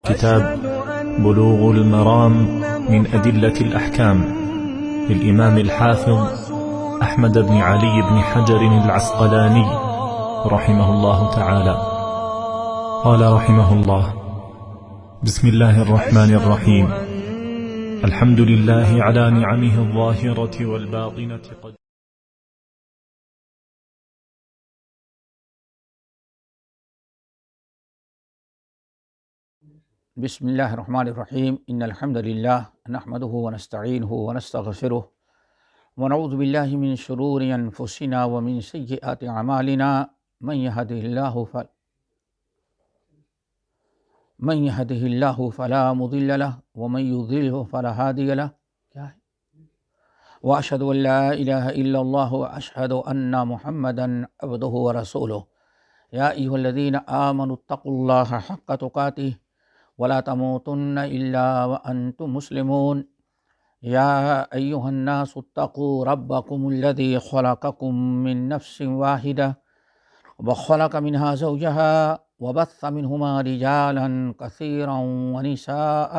كتاب بلوغ المرام من أدلة الأحكام للإمام الحافظ أحمد بن علي بن حجر العسقلاني رحمه الله تعالى. قال رحمه الله: بسم الله الرحمن الرحيم. الحمد لله على نعمه الظاهرة والباطنة. بسم اللہ الرحمن الرحیم. ان الحمد للہ نحمدہ ونستعینہ ونستغفرہ ونعوذ باللہ من شرور انفسنا ومن سیئات اعمالنا. من يهده اللہ فلا مضل له ومن يضلل فلا هادي له. واشهد ان لا الہ الا اللہ واشهد ان محمدا عبدہ ورسولہ. یا ایھا الذین آمنوا اتقوا اللہ حق تقاتہ ولا تموتن الا وانتم مسلمون. یا ایھا الناس اتقوا ربکم الذی خلقکم من نفس واحدہ وخلق منها زوجها وبث منهما رجالا كثيرا ونساء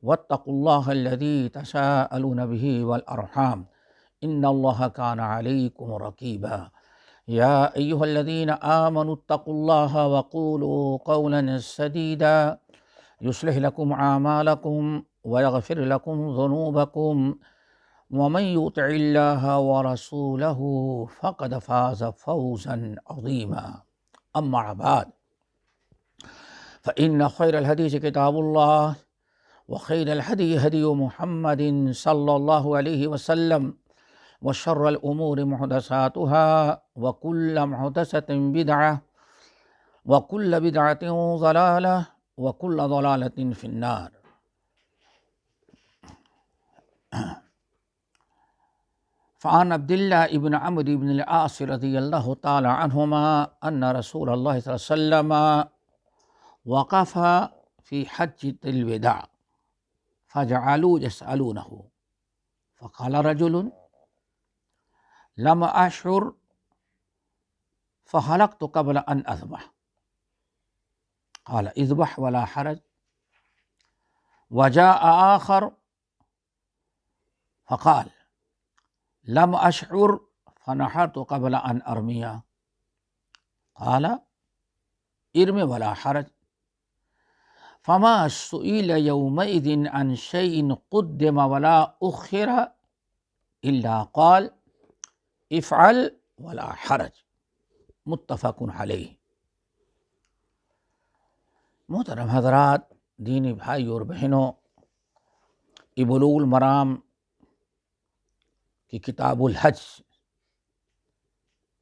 واتقوا الله الذي تساءلون به والأرحام إن الله كان عليكم رقيبا. يا أيها الذين آمنوا اتقوا الله وقولوا قولا سديدا يصلح لكم أعمالكم ويغفر لكم ذنوبكم ومن يطع الله ورسوله فقد فاز فوزا عظيما. أما بعد فإن خير الحديث كتاب الله وخير الهدي هدي محمد صلى الله عليه وسلم وشر الأمور محدثاتها وكل محدثة بدعة وكل بدعة ضلالة وكل ضلالة في النار. فعن عبد الله ابن عمرو بن العاص رضي الله تعالى عنهما أن رسول الله صلى الله عليه وسلم وقف في حجة الوداع فجعلوا يسألونه فقال رجل: لم أشعر فحلقت قبل أن أذبح. قال: اذبح ولا حرج. وجاء آخر فقال: لم أشعر فنحرت قبل أن أرمي. قال: ارم ولا حرج. فما سئل يومئذ عن شيء قدم ولا أخر إلا قال: افعل ولا حرج. متفق علیہ. محترم حضرات، دینی بھائی اور بہنوں، بلوغ المرام کی کتاب الحج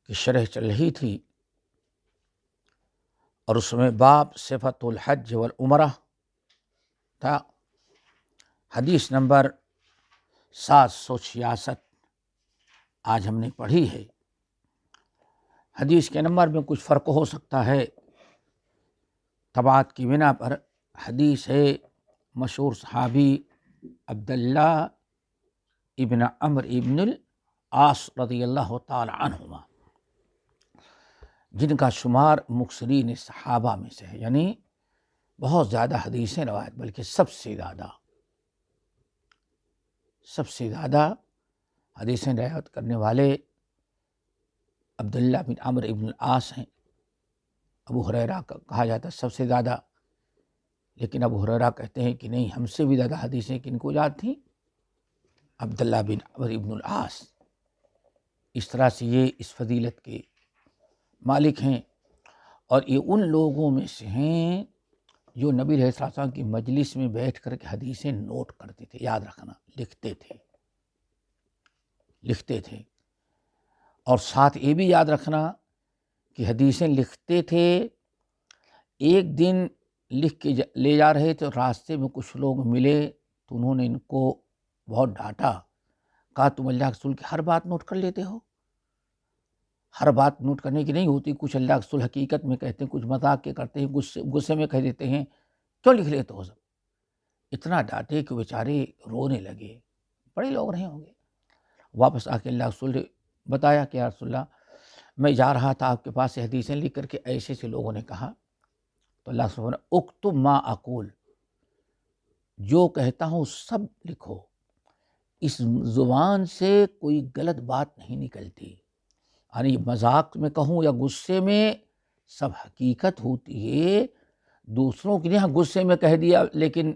کی شرح چل رہی تھی اور اس میں باب صفت الحج والعمرہ تھا. حدیث نمبر 766 آج ہم نے پڑھی ہے. حدیث کے نمبر میں کچھ فرق ہو سکتا ہے، طبعات کی بنا پر. حدیث ہے مشہور صحابی عبداللہ ابن عمرو ابن العاص رضی اللہ تعالی عنہما، جن کا شمار مکثرین صحابہ میں سے ہے، یعنی بہت زیادہ حدیثیں روایت، بلکہ سب سے زیادہ حدیثیں روایت کرنے والے عبداللہ بن عمرو ابن العاص ہیں. ابو ہریرہ کا کہا جاتا ہے سب سے زیادہ، لیکن ابو ہریرہ کہتے ہیں کہ نہیں، ہم سے بھی زیادہ حدیثیں کن کو یاد تھیں؟ عبداللہ بن عمرو ابن العاص. اس طرح سے یہ اس فضیلت کے مالک ہیں، اور یہ ان لوگوں میں سے ہیں جو نبی علیہ السلام کی مجلس میں بیٹھ کر کے حدیثیں نوٹ کرتے تھے. یاد رکھنا، لکھتے تھے. اور ساتھ یہ بھی یاد رکھنا کہ حدیثیں لکھتے تھے. ایک دن لکھ کے لے جا رہے تھے اور راستے میں کچھ لوگ ملے تو انہوں نے ان کو بہت ڈانٹا. کہا: تم اللہ کے رسول کی ہر بات نوٹ کر لیتے ہو؟ ہر بات نوٹ کرنے کی نہیں ہوتی. کچھ اللہ کے رسول حقیقت میں کہتے ہیں، کچھ مذاق کے کرتے ہیں، غصے میں کہہ دیتے ہیں. کیوں لکھ لیتے ہو سب؟ اتنا ڈانٹے کہ بیچارے رونے لگے. بڑے لوگ رہے ہوں گے. واپس آ کے اللہ کے رسول نے بتایا کہ یا رسول اللہ، میں جا رہا تھا آپ کے پاس سے حدیثیں لکھ کر کے، ایسے سے لوگوں نے کہا تو اللہ سبحانہ نے اکتب ما اقول، جو کہتا ہوں سب لکھو، اس زبان سے کوئی غلط بات نہیں نکلتی، یعنی مذاق میں کہوں یا غصے میں سب حقیقت ہوتی ہے، دوسروں کے لیے ہاں غصے میں کہہ دیا لیکن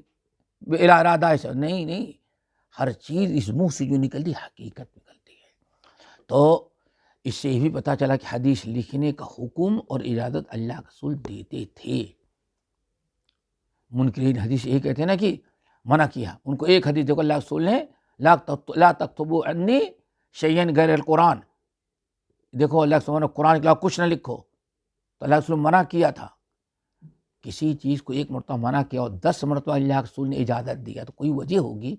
بلا ارادہ ایسا نہیں، ہر چیز اس منہ سے جو نکلتی حقیقت نکلتی ہے۔ تو اس سے یہ بھی پتہ چلا کہ حدیث لکھنے کا حکم اور اجازت اللہ کے رسول دیتے تھے۔ منکرین حدیث یہ کہتے ہیں نا کہ منع کیا، ان کو ایک حدیث دیکھو اللہ کے رسول نے لا تکتبوا عنی شیئا غیر القرآن، دیکھو اللہ کے رسول نے قرآن کے علاوہ کچھ نہ لکھو، تو اللہ کے رسول منع کیا تھا۔ کسی چیز کو ایک مرتبہ منع کیا اور 10 مرتبہ اللہ کے رسول نے اجازت دیا تو کوئی وجہ ہوگی،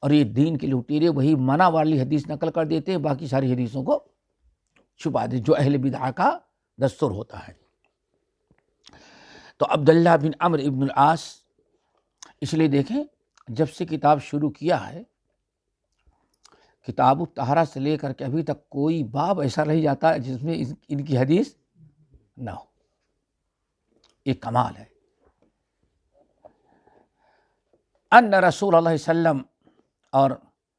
اور یہ دین کے لٹیرے وہی منع والی حدیث نقل کر دیتے ہیں، باقی ساری حدیثوں کو چھپا دے، جو اہل بدعہ کا دستور ہوتا ہے۔ تو عبداللہ بن عمرو ابن العاص، اس لیے دیکھیں جب سے کتاب شروع کیا ہے، کتاب الطہارہ سے لے کر کے ابھی تک کوئی باب ایسا نہیں جاتا جس میں ان کی حدیث نہ ہو، یہ کمال ہے۔ ان رسول اللہ صلی اللہ علیہ وسلم، اور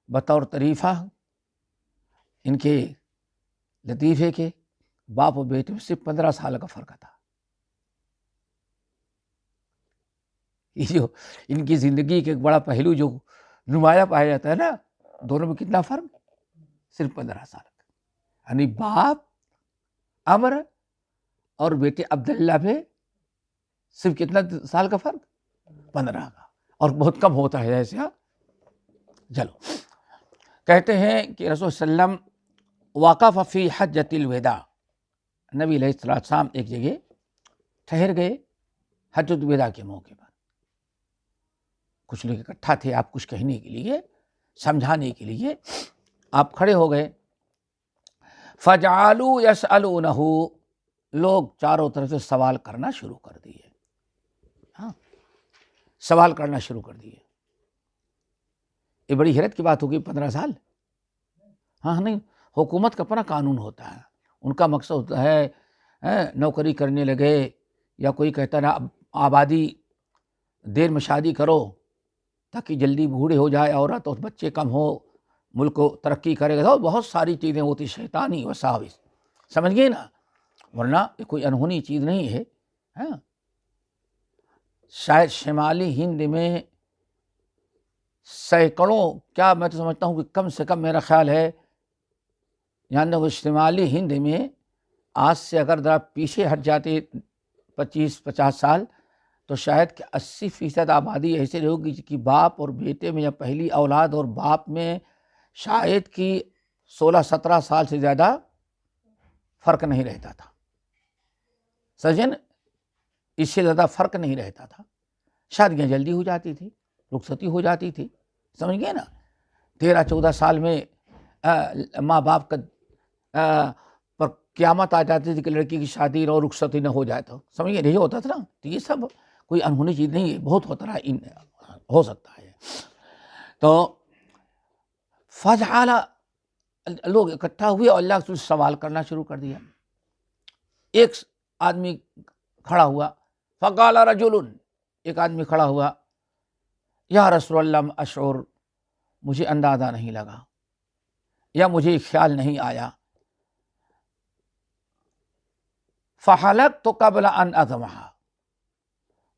بطور طریفہ ان کے لطیفے کے باپ و بیٹے میں صرف 15 سال کا فرق تھا۔ یہ جو ان کی زندگی کے ایک بڑا پہلو جو نمایاں پایا جاتا ہے نا، دونوں میں کتنا فرق؟ صرف 15 سال کا، یعنی باپ عمر اور بیٹے عبداللہ میں صرف کتنا سال کا فرق؟ 15 کا، اور بہت کم ہوتا ہے ایسے۔ چلو، کہتے ہیں کہ رسول صلی اللہ علیہ وسلم وقف فی حجۃ الوداع، نبی علیہ السلام ایک جگہ ٹھہر گئے حجۃ الوداع کے موقع پر، کچھ لوگ اکٹھا تھے آپ کچھ کہنے کے لیے، سمجھانے کے لیے، آپ کھڑے ہو گئے۔ فجعلوا یسألونہ، لوگ چاروں طرف سے سوال کرنا شروع کر دیے، ہاں سوال کرنا شروع کر دیے۔ یہ بڑی حیرت کی بات ہوگی، 15 سال، ہاں نہیں، حکومت کا اپنا قانون ہوتا ہے، ان کا مقصد ہوتا ہے نوکری کرنے لگے، یا کوئی کہتا ہے نا آبادی دیر میں شادی کرو تاکہ جلدی بوڑھے ہو جائے عورت اور بچے کم ہو، ملک کو ترقی کرے گا، بہت ساری چیزیں ہوتی شیطانی وساوس، سمجھ گئے نا، ورنہ یہ کوئی انہونی چیز نہیں ہے۔ ہاں شاید شمالی ہند میں سینکڑوں، کیا میں تو سمجھتا ہوں کہ کم سے کم میرا خیال ہے، یعنی وہ شمالی ہند میں آج سے اگر ذرا پیچھے ہٹ جاتے 25-50 سال تو شاید کہ 80% آبادی ایسے ہوگی کہ باپ اور بیٹے میں یا پہلی اولاد اور باپ میں شاید کہ 16-17 سال سے زیادہ فرق نہیں رہتا تھا، سجن اس سے زیادہ فرق نہیں رہتا تھا، شادیاں جلدی ہو جاتی تھی، رخصتی ہو جاتی تھی، سمجھ گئے نا، 13-14 سال میں ماں باپ کا پر قیامت آ جاتی تھی کہ لڑکی کی شادی اور رخصتی نہ ہو جائے، تو سمجھ گئے، نہیں ہوتا تھا نا، تو یہ سب کوئی انہونی چیز نہیں ہے، بہت ہوتا رہا، ہو سکتا ہے۔ تو فجعل، لوگ اکٹھا ہوئے اور اللہ کے سوال کرنا شروع کر دیا۔ ایک آدمی کھڑا ہوا، فقال رجل، ایک آدمی کھڑا ہوا، یا رسول اللہ اشعر، مجھے اندازہ نہیں لگا یا مجھے خیال نہیں آیا، فحلقت قبل ان اذبح،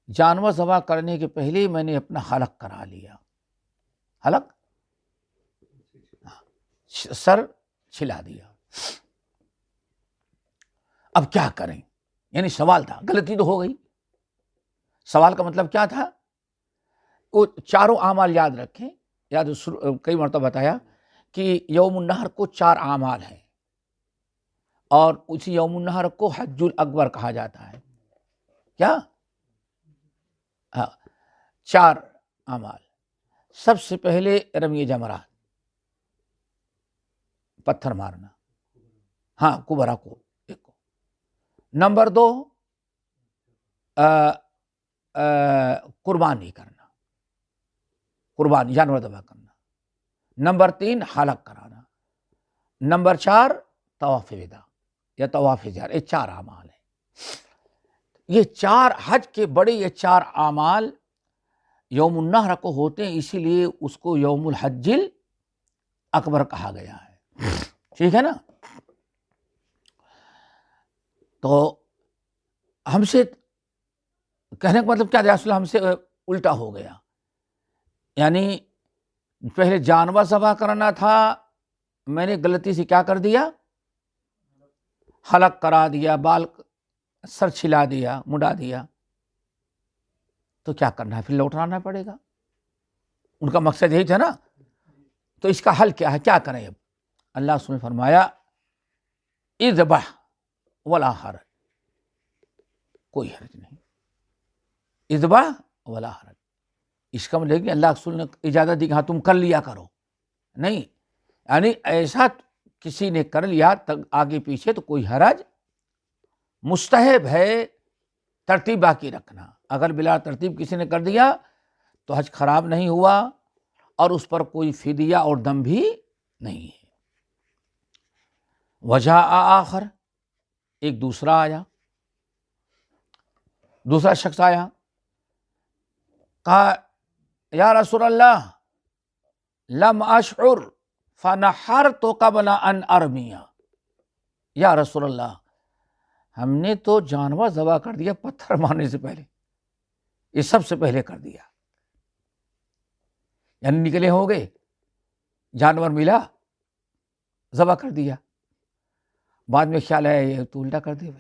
جانور ذبح کرنے کے پہلے میں نے اپنا حلق کرا لیا، حلق سر چھلا دیا، اب کیا کریں، یعنی سوال تھا، غلطی تو ہو گئی، سوال کا مطلب کیا تھا، وہ چاروں اعمال یاد رکھیں، یاد کئی مرتبہ بتایا کہ یوم النحر کو 4 اعمال ہیں، اور اسی یوم النحر کو حج الاکبر کہا جاتا ہے، کیا؟ 4 اعمال، سب سے پہلے رمی جمرات، پتھر مارنا، ہاں کبرا کو، ایک کو، نمبر 2 قربانی کرنا، قربانی جانور ذبح کرنا، نمبر 3 حلق کرانا، نمبر 4 طواف وداع یا طواف زیارت، یہ 4 اعمال ہیں۔ یہ چار حج کے بڑے یہ چار اعمال یوم النحر کو ہوتے ہیں، اسی لیے اس کو یوم الحج اکبر کہا گیا ہے، ٹھیک ہے نا؟ تو ہم سے کہنے کا مطلب کیا ہے، اصل ہم سے الٹا ہو گیا، یعنی پہلے جانور ذبح کرنا تھا، میں نے غلطی سے کیا کر دیا، حلق کرا دیا، بال سر چھلا دیا، مڈا دیا، تو کیا کرنا ہے، پھر لوٹانا پڑے گا، ان کا مقصد یہی تھا نا۔ تو اس کا حل کیا ہے، کیا کریں اب؟ اللہ نے فرمایا اذبح ولا حرج، کوئی حرج نہیں، اذبح ولا حرج، اس کا مطلب کہ اللہ رسول نے اجازت دی کہ ہاں تم کر لیا کرو، نہیں، یعنی ایسا کسی نے کر لیا آگے پیچھے تو کوئی حرج، مستحب ہے ترتیب باقی رکھنا، اگر بلا ترتیب کسی نے کر دیا تو حج خراب نہیں ہوا اور اس پر کوئی فدیہ اور دم بھی نہیں ہے۔ وجہ آخر، ایک دوسرا آیا، دوسرا شخص آیا، کہا یا رسول اللہ لم اشعر فنحرت قبل ان ارمیہ، یا رسول اللہ ہم نے تو جانور ذبح کر دیا پتھر مارنے سے پہلے، یہ سب سے پہلے کر دیا، یعنی نکلے ہو گئے، جانور ملا، ذبح کر دیا، بعد میں خیال آیا یہ تو الٹا کر دیا۔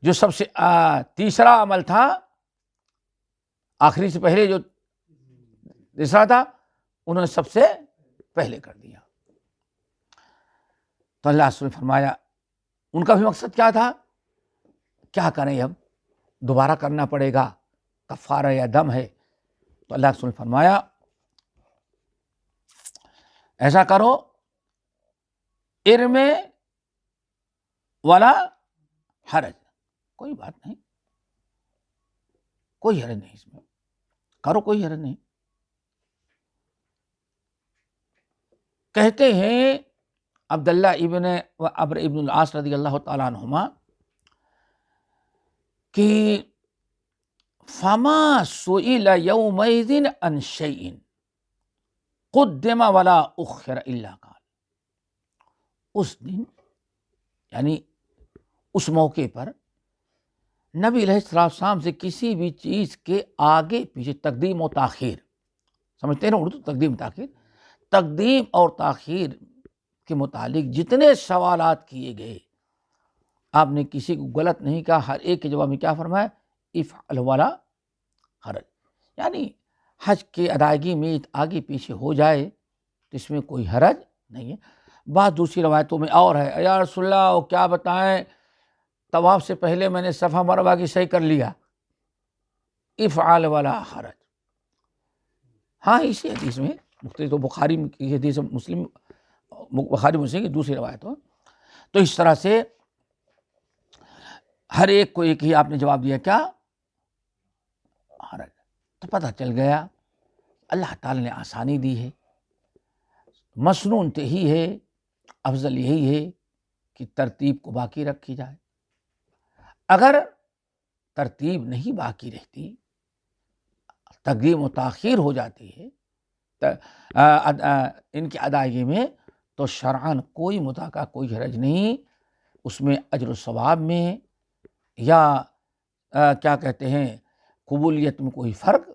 جو سب سے تیسرا عمل تھا، آخری سے پہلے جو تیسرا تھا، انہوں نے سب سے پہلے کر دیا۔ تو اللہ رسول نے فرمایا، ان کا بھی مقصد کیا تھا، کیا کریں اب، دوبارہ کرنا پڑے گا، کفارہ یا دم ہے، تو اللہ رسول نے فرمایا ایسا کرو، ارمے ولا حرج، کوئی بات نہیں، کوئی حرج نہیں، اس میں کرو، کوئی حرج نہیں۔ کہتے ہیں عبداللہ ابن عمرو ابن العاص رضی اللہ تعالیٰ عنہما کہ فما سئل یومئذ عن شیء قدم ولا اخر الا قال، اس دن یعنی اس موقع پر نبی علیہ السلام سے کسی بھی چیز کے آگے پیچھے تقدیم و تاخیر، سمجھتے ہیں نا اردو، تقدیم تاخیر، تقدیم اور تاخیر کے متعلق جتنے سوالات کیے گئے، آپ نے کسی کو غلط نہیں کہا، ہر ایک کے جواب میں کیا فرمایا، افعل ولا حرج، یعنی حج کے ادائیگی میں آگے پیچھے ہو جائے تو اس میں کوئی حرج نہیں ہے۔ بعض دوسری روایتوں میں اور ہے، یا رسول اللہ وہ کیا بتائیں، طواف سے پہلے میں نے صفا مروہ کی صحیح کر لیا، افعل ولا حرج۔ ہاں اسی حدیث میں مختلف، تو بخاری کی حدیث، مسلم، بخاری مسلم کی دوسری روایت ہو، تو اس طرح سے ہر ایک کو ایک ہی آپ نے جواب دیا، کیا، حرج۔ تو پتہ چل گیا اللہ تعالی نے آسانی دی ہے، مسنون یہی ہے، افضل یہی ہے کہ ترتیب کو باقی رکھی جائے، اگر ترتیب نہیں باقی رہتی، تقدیم و تاخیر ہو جاتی ہے ان کی ادائیگی میں، تو شرعاً کوئی متاقع، کوئی حرج نہیں، اس میں اجر و ثواب میں یا کیا کہتے ہیں قبولیت میں کوئی فرق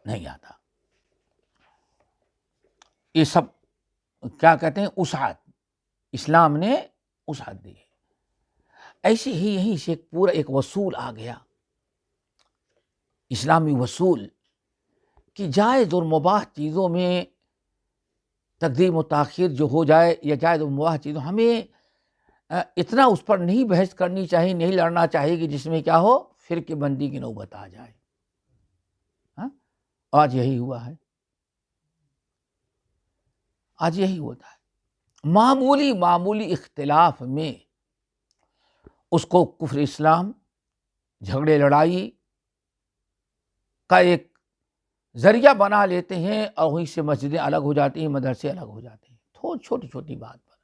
نہیں آتا۔ یہ سب کیا کہتے ہیں وسعت، اسلام نے وسعت دی ہے۔ ایسے ہی یہیں سے پورا ایک اصول آ گیا، اسلامی اصول، کہ جائز اور مباح چیزوں میں تقدیم و تاخیر جو ہو جائے، یا جائز اور مباح چیزوں، ہمیں اتنا اس پر نہیں بحث کرنی چاہیے، نہیں لڑنا چاہیے کہ جس میں کیا ہو، فرقے بندی کی نوبت آ جائے۔ آج یہی ہوا ہے، آج یہی ہوتا ہے، معمولی اختلاف میں اس کو کفر اسلام، جھگڑے لڑائی کا ایک ذریعہ بنا لیتے ہیں، اور وہیں سے مسجدیں الگ ہو جاتی ہیں، مدرسے الگ ہو جاتے ہیں، چھوٹی چھوٹی بات پر۔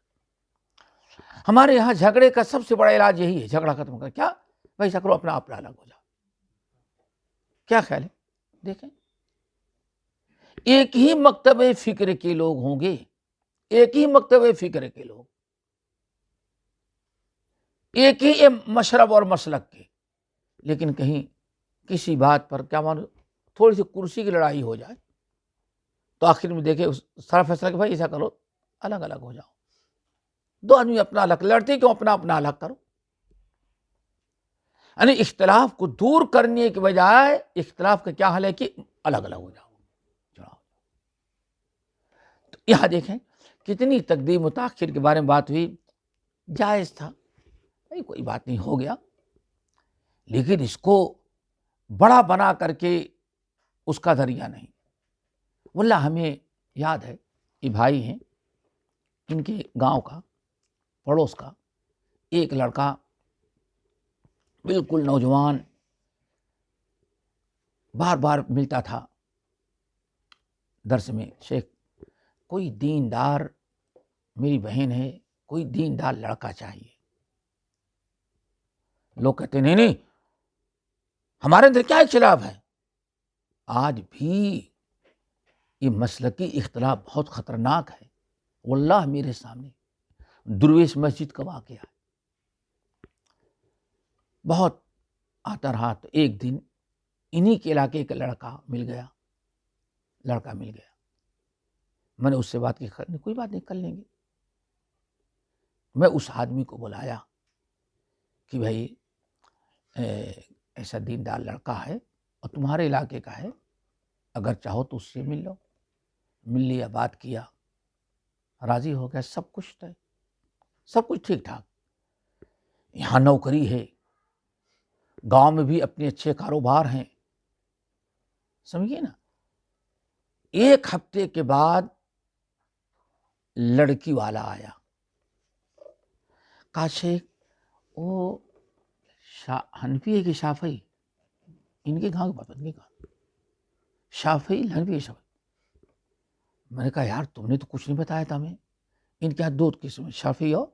ہمارے یہاں جھگڑے کا سب سے بڑا علاج یہی ہے، جھگڑا ختم کر کیا بھائی ایسا کرو اپنا الگ ہو جاؤ. کیا خیال ہے؟ دیکھیں ایک ہی مکتب فکر کے لوگ ہوں گے، ایک ہی مکتب فکر کے لوگ، ایک ہی مشرب اور مسلک کے، لیکن کہیں کسی بات پر کیا مانو تھوڑی سی کرسی کی لڑائی ہو جائے تو آخر میں دیکھے سارا فیصلہ کہ بھائی ایسا کرو الگ الگ ہو جاؤ. دو آدمی اپنا الگ لڑتے کیوں، اپنا الگ کرو. یعنی اختلاف کو دور کرنے کے بجائے اختلاف کا کیا حل ہے کہ الگ الگ ہو جاؤ. تو یہاں دیکھیں کتنی تقدیم و تاخیر کے بارے میں بات ہوئی، جائز تھا کوئی بات نہیں، ہو گیا، لیکن اس کو بڑا بنا کر کے اس کا ذریعہ نہیں. واللہ ہمیں یاد ہے یہ بھائی ہیں، ان کے گاؤں کا پڑوس کا ایک لڑکا بالکل نوجوان بار بار ملتا تھا درس میں، شیخ کوئی دیندار میری بہن ہے، کوئی دیندار لڑکا چاہیے. لوگ کہتے نہیں ہمارے اندر کیا اختلاف ہے. آج بھی یہ مسلکی اختلاف بہت خطرناک ہے. واللہ میرے سامنے درویش مسجد کا واقعہ ہے. بہت آتا رہا تو ایک دن انہی کے علاقے کا لڑکا مل گیا. میں نے اس سے بات کی، کوئی بات نہیں کر لیں گے. میں اس آدمی کو بلایا کہ بھائی ایسا دیندار لڑکا ہے اور تمہارے علاقے کا ہے، اگر چاہو تو اس سے مل لو. مل لیا، بات کیا، راضی ہو گیا، سب کچھ طے، سب کچھ ٹھیک ٹھاک. یہاں نوکری ہے، گاؤں میں بھی اپنے اچھے کاروبار ہیں، سمجھیے نا. ایک ہفتے کے بعد لڑکی والا آیا، کہا شیخ وہ حنفی ہے کہ شافعی؟ ان کے گاؤں کے پتہ کہا شافعی حنفی شافعی. میں نے کہا یار تم نے تو کچھ نہیں بتایا تھا ہمیں. ان کے ہاتھ دو قسم، شافعی ہو،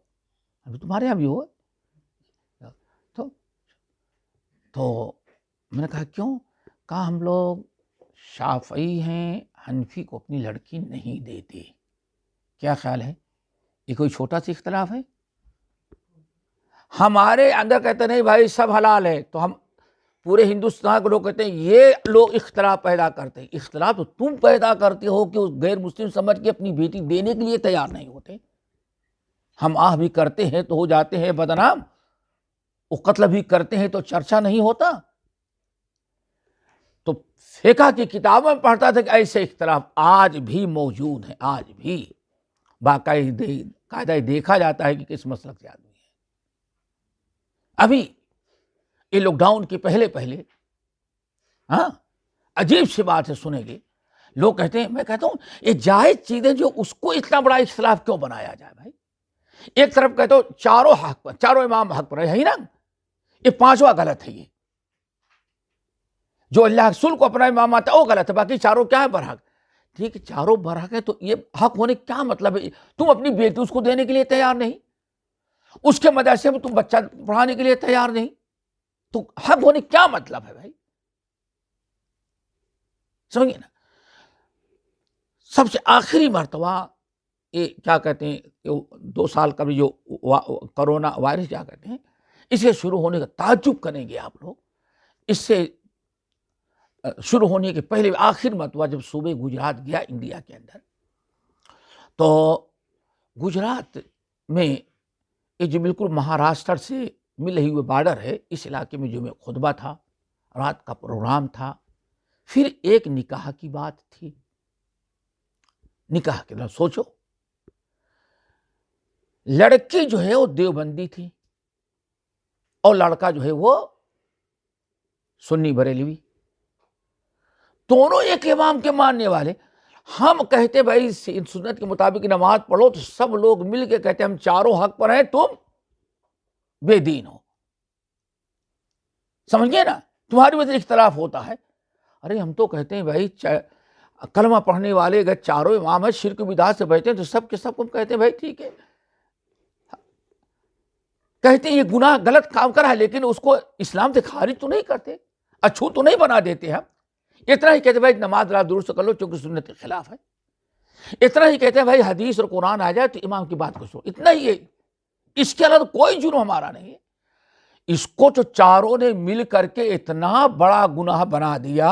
تمہارے یہاں بھی ہو. تو میں نے کہا کیوں؟ کہا ہم لوگ شافعی ہیں، حنفی کو اپنی لڑکی نہیں دیتے. کیا خیال ہے؟ یہ کوئی چھوٹا سا اختلاف ہے؟ ہمارے اندر کہتے نہیں بھائی سب حلال ہے، تو ہم پورے ہندوستان کے لوگ کہتے ہیں یہ لوگ اختلاف پیدا کرتے ہیں. اختلاف تو تم پیدا کرتے ہو کہ اس غیر مسلم سمجھ کے اپنی بیٹی دینے کے لیے تیار نہیں ہوتے. ہم آہ بھی کرتے ہیں تو ہو جاتے ہیں بدنام، وہ قتل بھی کرتے ہیں تو چرچا نہیں ہوتا. تو فقہ کی کتابوں میں پڑھتا تھا کہ ایسے اختلاف آج بھی موجود ہیں، آج بھی باقاعدہ دیکھا جاتا ہے کہ کس مسلک سے آدمی ہے. ابھی یہ لاک ڈاؤن کے پہلے عجیب سی بات ہے، سنیں گے لوگ کہتے ہیں، میں کہتا ہوں یہ جائز چیزیں جو اس کو اتنا بڑا اختلاف کیوں بنایا جائے بھائی. ایک طرف کہتے ہو چاروں حق پر، چاروں امام حق پر ہے نا، یہ پانچواں غلط ہے. یہ جو اللہ رسول کو اپنا امام آتا ہے وہ غلط ہے، باقی چاروں کیا ہے برحق. ٹھیک ہے چاروں برحق ہے، تو یہ حق ہونے کیا مطلب ہے؟ تم اپنی بیٹی اس کو دینے کے لیے تیار نہیں، اس کے مدرسے میں تم بچہ پڑھانے کے لیے تیار نہیں، تو حق ہونے کیا مطلب ہے بھائی؟ سمجھے نا. سب سے آخری مرتبہ یہ کیا کہتے ہیں 2 سال کا بھی جو کرونا وائرس کیا کہتے ہیں، اسے شروع ہونے کا تعجب کریں گے آپ لوگ. اس سے شروع ہونے کے پہلے آخر مرتبہ جب صوبے گجرات گیا انڈیا کے اندر، تو گجرات میں یہ جو بالکل مہاراشٹر سے ملے ہوئے بارڈر ہے، اس علاقے میں جو میں خطبہ تھا، رات کا پروگرام تھا. پھر ایک نکاح کی بات تھی. نکاح کے بعد سوچو، لڑکی جو ہے وہ دیوبندی تھی اور لڑکا جو ہے وہ سنی بریلوی، دونوں ایک امام کے ماننے والے. ہم کہتے بھائی سنت کے مطابق نماز پڑھو، تو سب لوگ مل کے کہتے ہم چاروں حق پر ہیں، تم بے دین ہو. سمجھئے نا، تمہاری وجہ سے اختلاف ہوتا ہے. ارے ہم تو کہتے ہیں بھائی کلمہ پڑھنے والے اگر چاروں امام ہیں، شرک بدعت سے بچتے ہیں، تو سب کے سب کو کہتے ہیں بھائی ٹھیک ہے کہتے ہیں یہ گناہ غلط کام کرا ہے، لیکن اس کو اسلام سے خارج تو نہیں کرتے، اچھو تو نہیں بنا دیتے ہم. اتنا ہی کہتے بھائی نماز درست کر لو چونکہ سنت کے خلاف ہے. اتنا ہی کہتے ہیں بھائی حدیث اور قرآن آ جائے تو امام کی بات کو سنو. اتنا ہی ہے، اس کے علاوہ کوئی جرم ہمارا نہیں ہے. اس کو جو چاروں نے مل کر کے اتنا بڑا گناہ بنا دیا،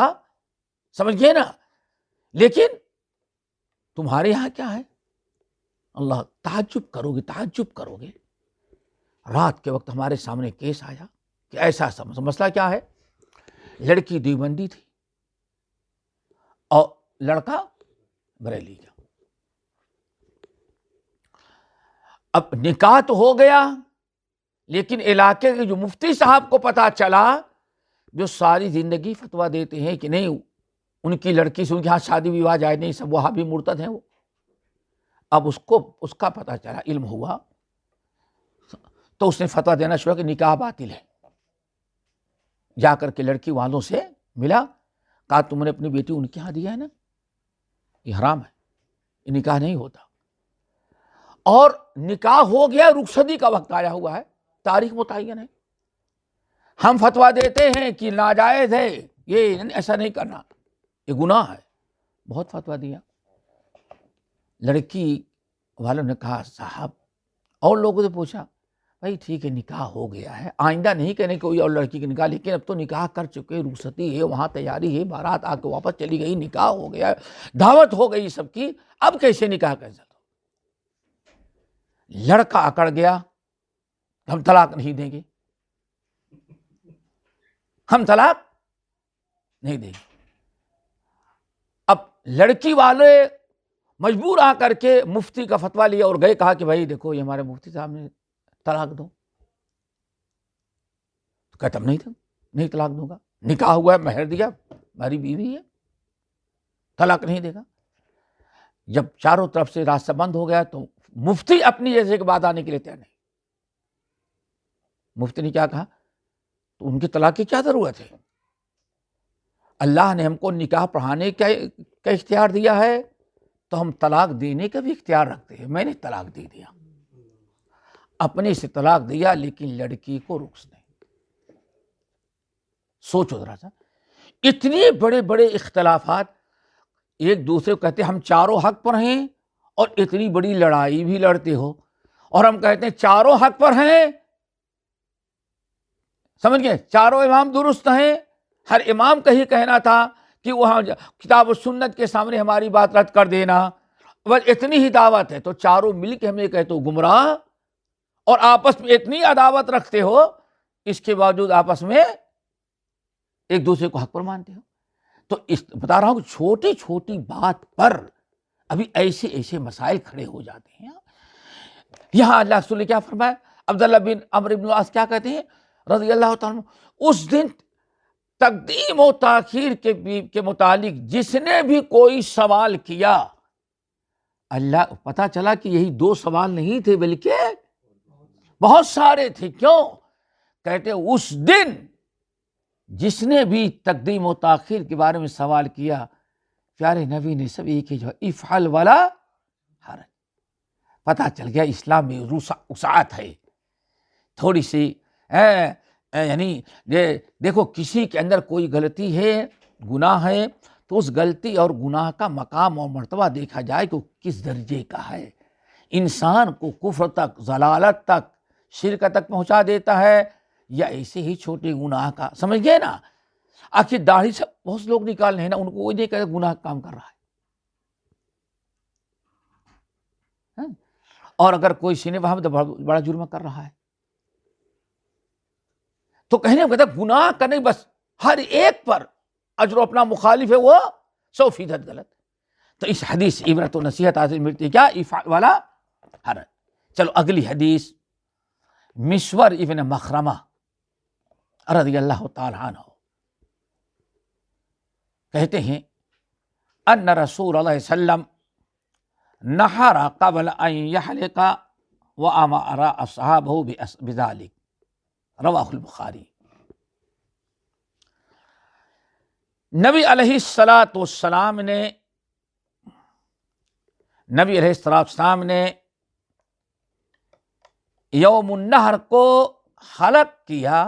سمجھ گئے نا. لیکن تمہارے یہاں کیا ہے؟ اللہ، تعجب کرو گے. رات کے وقت ہمارے سامنے کیس آیا کہ ایسا مسئلہ کیا ہے. لڑکی دیوبندی تھی اور لڑکا بریلی کا. اب نکاح تو ہو گیا، لیکن علاقے کے جو مفتی صاحب کو پتا چلا، جو ساری زندگی فتویٰ دیتے ہیں کہ نہیں ان کی لڑکی سے ان کے ہاں شادی وواہ جائز نہیں، سب وہابی مرتد ہیں وہ. اب اس کا پتا چلا، علم ہوا تو اس نے فتویٰ دینا شروع کہ نکاح باطل ہے. جا کر کے لڑکی والوں سے ملا، کہا تم نے اپنی بیٹی ان کے ہاں دیا ہے نا، یہ حرام ہے، یہ نکاح نہیں ہوتا. اور نکاح ہو گیا، رخصتی کا وقت آیا ہوا ہے، تاریخ متعین ہے. ہم فتویٰ دیتے ہیں کہ ناجائز ہے، یہ ایسا نہیں کرنا، یہ گناہ ہے. بہت فتویٰ دیا. لڑکی والوں نے کہا صاحب، اور لوگوں سے پوچھا، بھائی ٹھیک ہے نکاح ہو گیا ہے، آئندہ نہیں کہنے کوئی اور لڑکی کی نکاح، لیکن اب تو نکاح کر چکے، رخصتی ہے، وہاں تیاری ہے، بارات آ کے واپس چلی گئی، نکاح ہو گیا، دعوت ہو گئی سب کی، اب کیسے نکاح کر سکتے؟ لڑکا اکڑ گیا، ہم طلاق نہیں دیں گے، ہم طلاق نہیں دیں گے. اب لڑکی والے مجبور آ کر کے مفتی کا فتویٰ لیا اور گئے، کہا کہ بھائی دیکھو یہ ہمارے مفتی صاحب نے طلاق دو. کہتا نہیں طلاق دوں گا، نکاح ہوا ہے، مہر دیا، ہماری بیوی ہے، طلاق نہیں دے گا. جب چاروں طرف سے راستہ بند ہو گیا تو مفتی اپنی جیسے کہ بات آنے کے لیے تیار نہیں. مفتی نے کیا کہا، تو ان کی طلاق کی کیا ضرورت ہے؟ اللہ نے ہم کو نکاح پڑھانے کا اختیار دیا ہے تو ہم طلاق دینے کا بھی اختیار رکھتے ہیں. میں نے طلاق دے دیا، اپنے سے طلاق دیا، لیکن لڑکی کو رخصت نہیں. سوچو ذرا سا، اتنے بڑے بڑے اختلافات، ایک دوسرے کو کہتے ہیں ہم چاروں حق پر ہیں، اور اتنی بڑی لڑائی بھی لڑتے ہو، اور ہم کہتے ہیں چاروں حق پر ہیں. سمجھ گئے؟ چاروں امام درست ہیں. ہر امام کا ہی کہنا تھا کہ وہاں کتاب و سنت کے سامنے ہماری بات رد کر دینا. بس اتنی ہی دعوت ہے، تو چاروں مل کے ہم یہ کہتے ہو گمراہ، اور آپس میں اتنی عداوت رکھتے ہو، اس کے باوجود آپس میں ایک دوسرے کو حق پر مانتے ہو. تو بتا رہا ہوں کہ چھوٹی چھوٹی بات پر ابھی ایسے مسائل کھڑے ہو جاتے ہیں. یہاں اللہ رسول نے کیا فرمایا؟ عبداللہ بن عمرو بن العاص کیا کہتے ہیں رضی اللہ تعالیٰ عنہ، اس دن تقدیم و تاخیر کے متعلق جس نے بھی کوئی سوال کیا، اللہ پتا چلا کہ یہی 2 سوال نہیں تھے بلکہ بہت سارے تھے. کیوں؟ کہتے اس دن جس نے بھی تقدیم و تاخیر کے بارے میں سوال کیا، پیارے نبی نے سب ایک ہی جو افعل ولا حرج. پتا چل گیا اسلام میں وسعت ہے. تھوڑی سی یعنی دیکھو کسی کے اندر کوئی غلطی ہے، گناہ ہے، تو اس غلطی اور گناہ کا مقام اور مرتبہ دیکھا جائے کہ کس درجے کا ہے. انسان کو کفر تک، ضلالت تک، شرک تک پہنچا دیتا ہے، یا ایسے ہی چھوٹے گناہ کا. سمجھ گئے نا؟ آخر داڑھی سے بہت سے لوگ نکالنے ہیں نا، ان کو وہی نہیں کہتے گناہ کام کر رہا ہے. اور اگر کوئی سینے وہاں تو بڑا جرم کر رہا ہے، تو کہنے کو کہتا گناہ کا نہیں، بس ہر ایک پر اجر اپنا مخالف ہے وہ 100% غلط. تو اس حدیث سے عبرت و نصیحت حاصل ملتی ہے، کیا؟ افعل ولا حرج. چلو اگلی حدیث، مسور ابن مخرمہ رضی اللہ تعالی عنہ کہتے ہیں ان رسول اللہ صلی اللہ علیہ وسلم نحر قبل ان یحلق وامر اصحابہ بذلک، رواہ البخاری. نبی علیہ السلام نے یوم النحر کو حلق کیا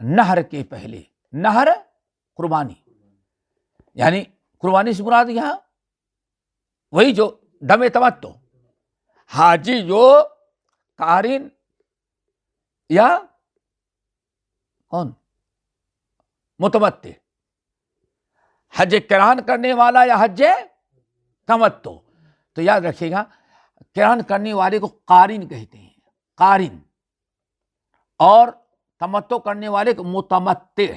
نہر کے پہلے. نہر قربانی، یعنی قربانی سے مراد یہاں وہی جو دم تمتع، حاجی جو قارن یا کون متمتع، حج قران کرنے والا یا حج تمتع. تو یاد رکھیے گا قران کرنے والے کو قارن کہتے ہیں، قارن، اور تمتع کرنے والے کو متمتع.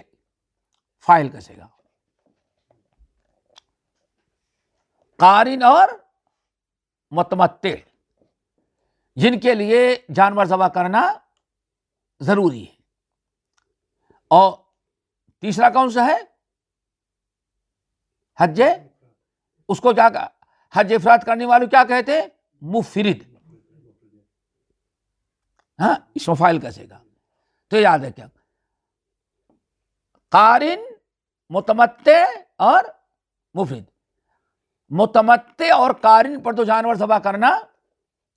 فاعل کیسے گا؟ قارن اور متمتع، جن کے لیے جانور ذبح کرنا ضروری ہے. اور تیسرا کون سا ہے؟ حج. اس کو کیا حج افراد کرنے والے کیا کہتے ہیں؟ مفرد. ہاں، اس میں فاعل کیسے گا؟ تو یاد ہے کیا؟ قارن، متمتع اور مفرد. متمتع اور قارن پر تو جانور ذبح کرنا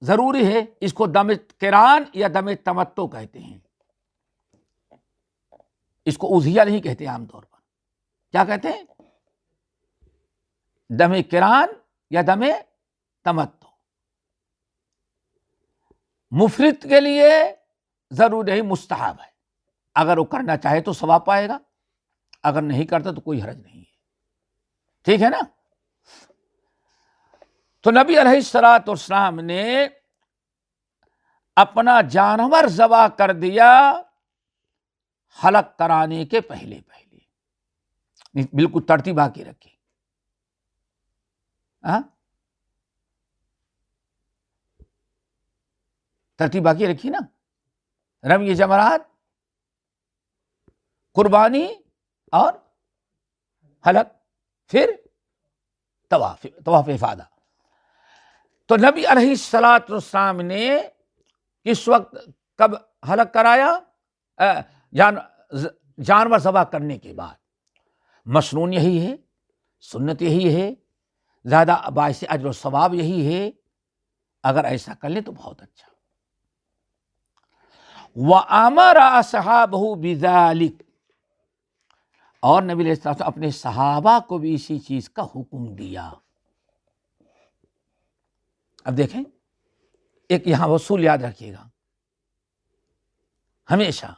ضروری ہے، اس کو دم قران یا دم تمتع کہتے ہیں. اس کو اضحیہ نہیں کہتے عام طور پر. کیا کہتے ہیں؟ دم قران یا دم تمتع. مفرد کے لیے ضروری نہیں، مستحب ہے. اگر وہ کرنا چاہے تو ثواب پائے گا، اگر نہیں کرتا تو کوئی حرج نہیں ہے. ٹھیک ہے نا؟ تو نبی علیہ الصلوۃ والسلام نے اپنا جانور ذبح کر دیا حلق کرانے کے پہلے بالکل ترتیب آ کے رکھی. ترتیب باقی رکھی نا. رمی جمرات، قربانی اور حلق، پھر طواف افاضہ. تو نبی علیہ الصلوۃ والسلام نے کس وقت کب حلق کرایا؟ جانور ذبح کرنے کے بعد. مسنون یہی ہے، سنت یہی ہے، زیادہ باعث اجر و ثواب یہی ہے. اگر ایسا کر لیں تو بہت اچھا. وَأَمَرَ أَصْحَابَهُ بِذَلِكَ، اور نبی علیہ السلام اپنے صحابہ کو بھی اسی چیز کا حکم دیا. اب دیکھیں، ایک یہاں اصول یاد رکھیے گا ہمیشہ.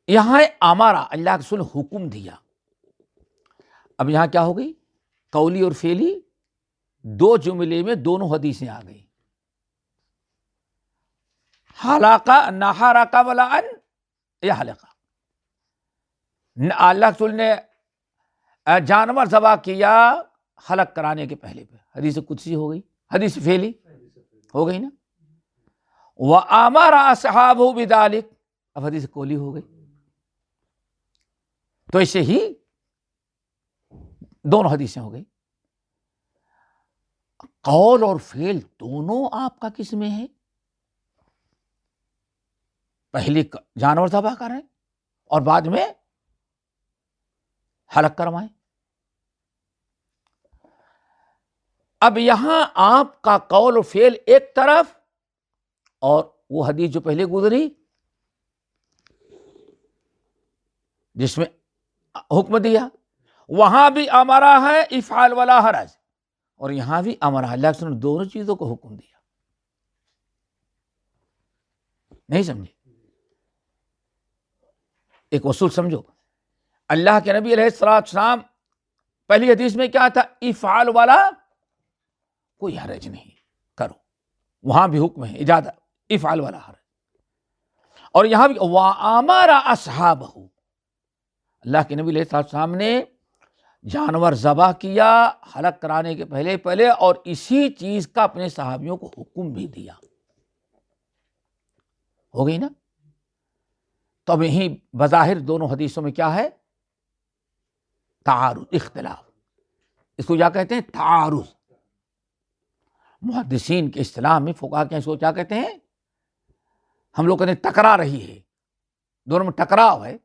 یہاں امارا، اللہ کے رسول حکم دیا. اب یہاں کیا ہو گئی؟ قولی اور فعلی دو جملے میں دونوں حدیثیں آ گئی. حلقہ نحر قبل ان یحلق، اللہ کے رسول نے جانور ذبح کیا حلق کرانے کے پہلے پہ. حدیث قدسی ہو گئی، حدیث فعلی ہو گئی نا. وَأَمَرَ أَصْحَابَهُ بِذَلِكَ، اب حدیث قولی ہو گئی. تو ایسے ہی دونوں حدیثیں ہو گئی. قول اور فعل دونوں آپ کا کس میں ہے؟ پہلے جانور ذبح کریں اور بعد میں حلق کروائیں. اب یہاں آپ کا قول و فعل ایک طرف، اور وہ حدیث جو پہلے گزری جس میں حکم دیا، وہاں بھی امرا ہے افعال ولا حرج، اور یہاں بھی امرا. اللہ کے رسول دونوں چیزوں کو حکم دیا. نہیں سمجھے؟ ایک اصول سمجھو. اللہ کے نبی علیہ الصلوۃ والسلام پہلی حدیث میں کیا تھا؟ افعال والا کوئی حرج نہیں، کرو. وہاں بھی حکم ہے اجازت، افعال والا حرج. اور یہاں بھی وَأَمَرَ أَصْحَابَهُ، اللہ کے نبی علیہ الصلوۃ والسلام نے جانور ذبح کیا حلق کرانے کے پہلے اور اسی چیز کا اپنے صحابیوں کو حکم بھی دیا. ہو گئی نا؟ تو اب یہیں بظاہر دونوں حدیثوں میں کیا ہے؟ تعارض، اختلاف. اس کو کیا کہتے ہیں؟ تعارض. محدثین کے اصطلاح میں، فقہا کے اس کو کیا کہتے ہیں؟ ہم لوگ کہتے ہیں ٹکرا رہی ہے، دونوں میں ٹکراؤ ہے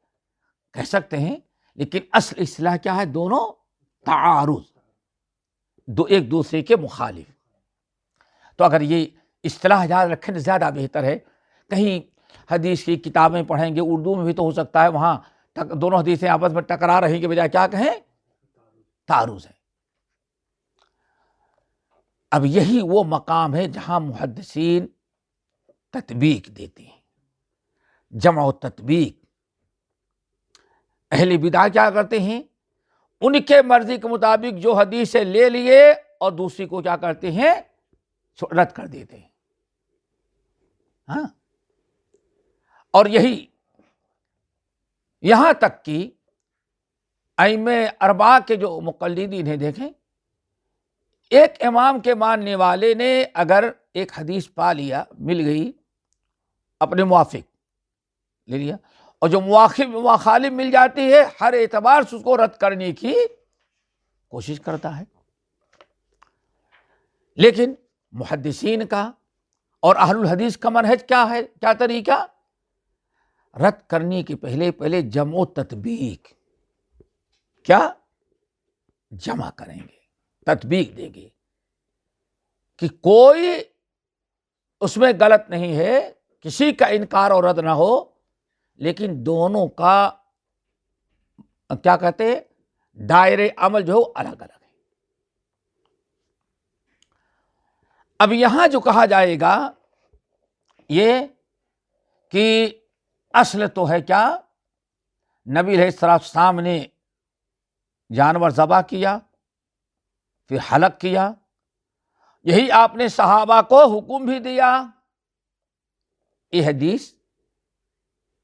کہہ سکتے ہیں، لیکن اصل اصطلاح کیا ہے؟ دونوں تعارض. ایک دوسرے کے مخالف. تو اگر یہ اصطلاح یاد رکھیں تو زیادہ بہتر ہے. کہیں حدیث کی کتابیں پڑھیں گے اردو میں بھی تو ہو سکتا ہے وہاں دونوں حدیثیں آپس میں ٹکرا رہی کے بجائے کیا کہیں؟ تعارض ہے. اب یہی وہ مقام ہے جہاں محدثین تطبیق دیتے ہیں، جمع و تطبیق. اہل بدعہ کیا کرتے ہیں؟ ان کے مرضی کے مطابق جو حدیث سے لے لیے اور دوسری کو کیا کرتے ہیں؟ رد کر دیتے ہیں. ہاں، اور یہی یہاں تک کہ ائمہ اربعہ کے جو مقلدین ہیں، دیکھیں ایک امام کے ماننے والے نے اگر ایک حدیث پا لیا، مل گئی اپنے موافق لے لیا، اور جو مخالف مل جاتی ہے ہر اعتبار سے اس کو رد کرنے کی کوشش کرتا ہے. لیکن محدثین کا اور اہل الحدیث کا منہج کیا ہے، کیا طریقہ؟ رد کرنے کے پہلے جمع و تطبیق. کیا جمع کریں گے، تطبیق دیں گے کہ کوئی اس میں غلط نہیں ہے، کسی کا انکار اور رد نہ ہو، لیکن دونوں کا کیا کہتے ہیں دائرے عمل جو الگ الگ ہے. اب یہاں جو کہا جائے گا یہ کہ اصل تو ہے کیا؟ نبی علیہ السلام نے جانور ذبح کیا، پھر حلق کیا، یہی آپ نے صحابہ کو حکم بھی دیا. یہ حدیث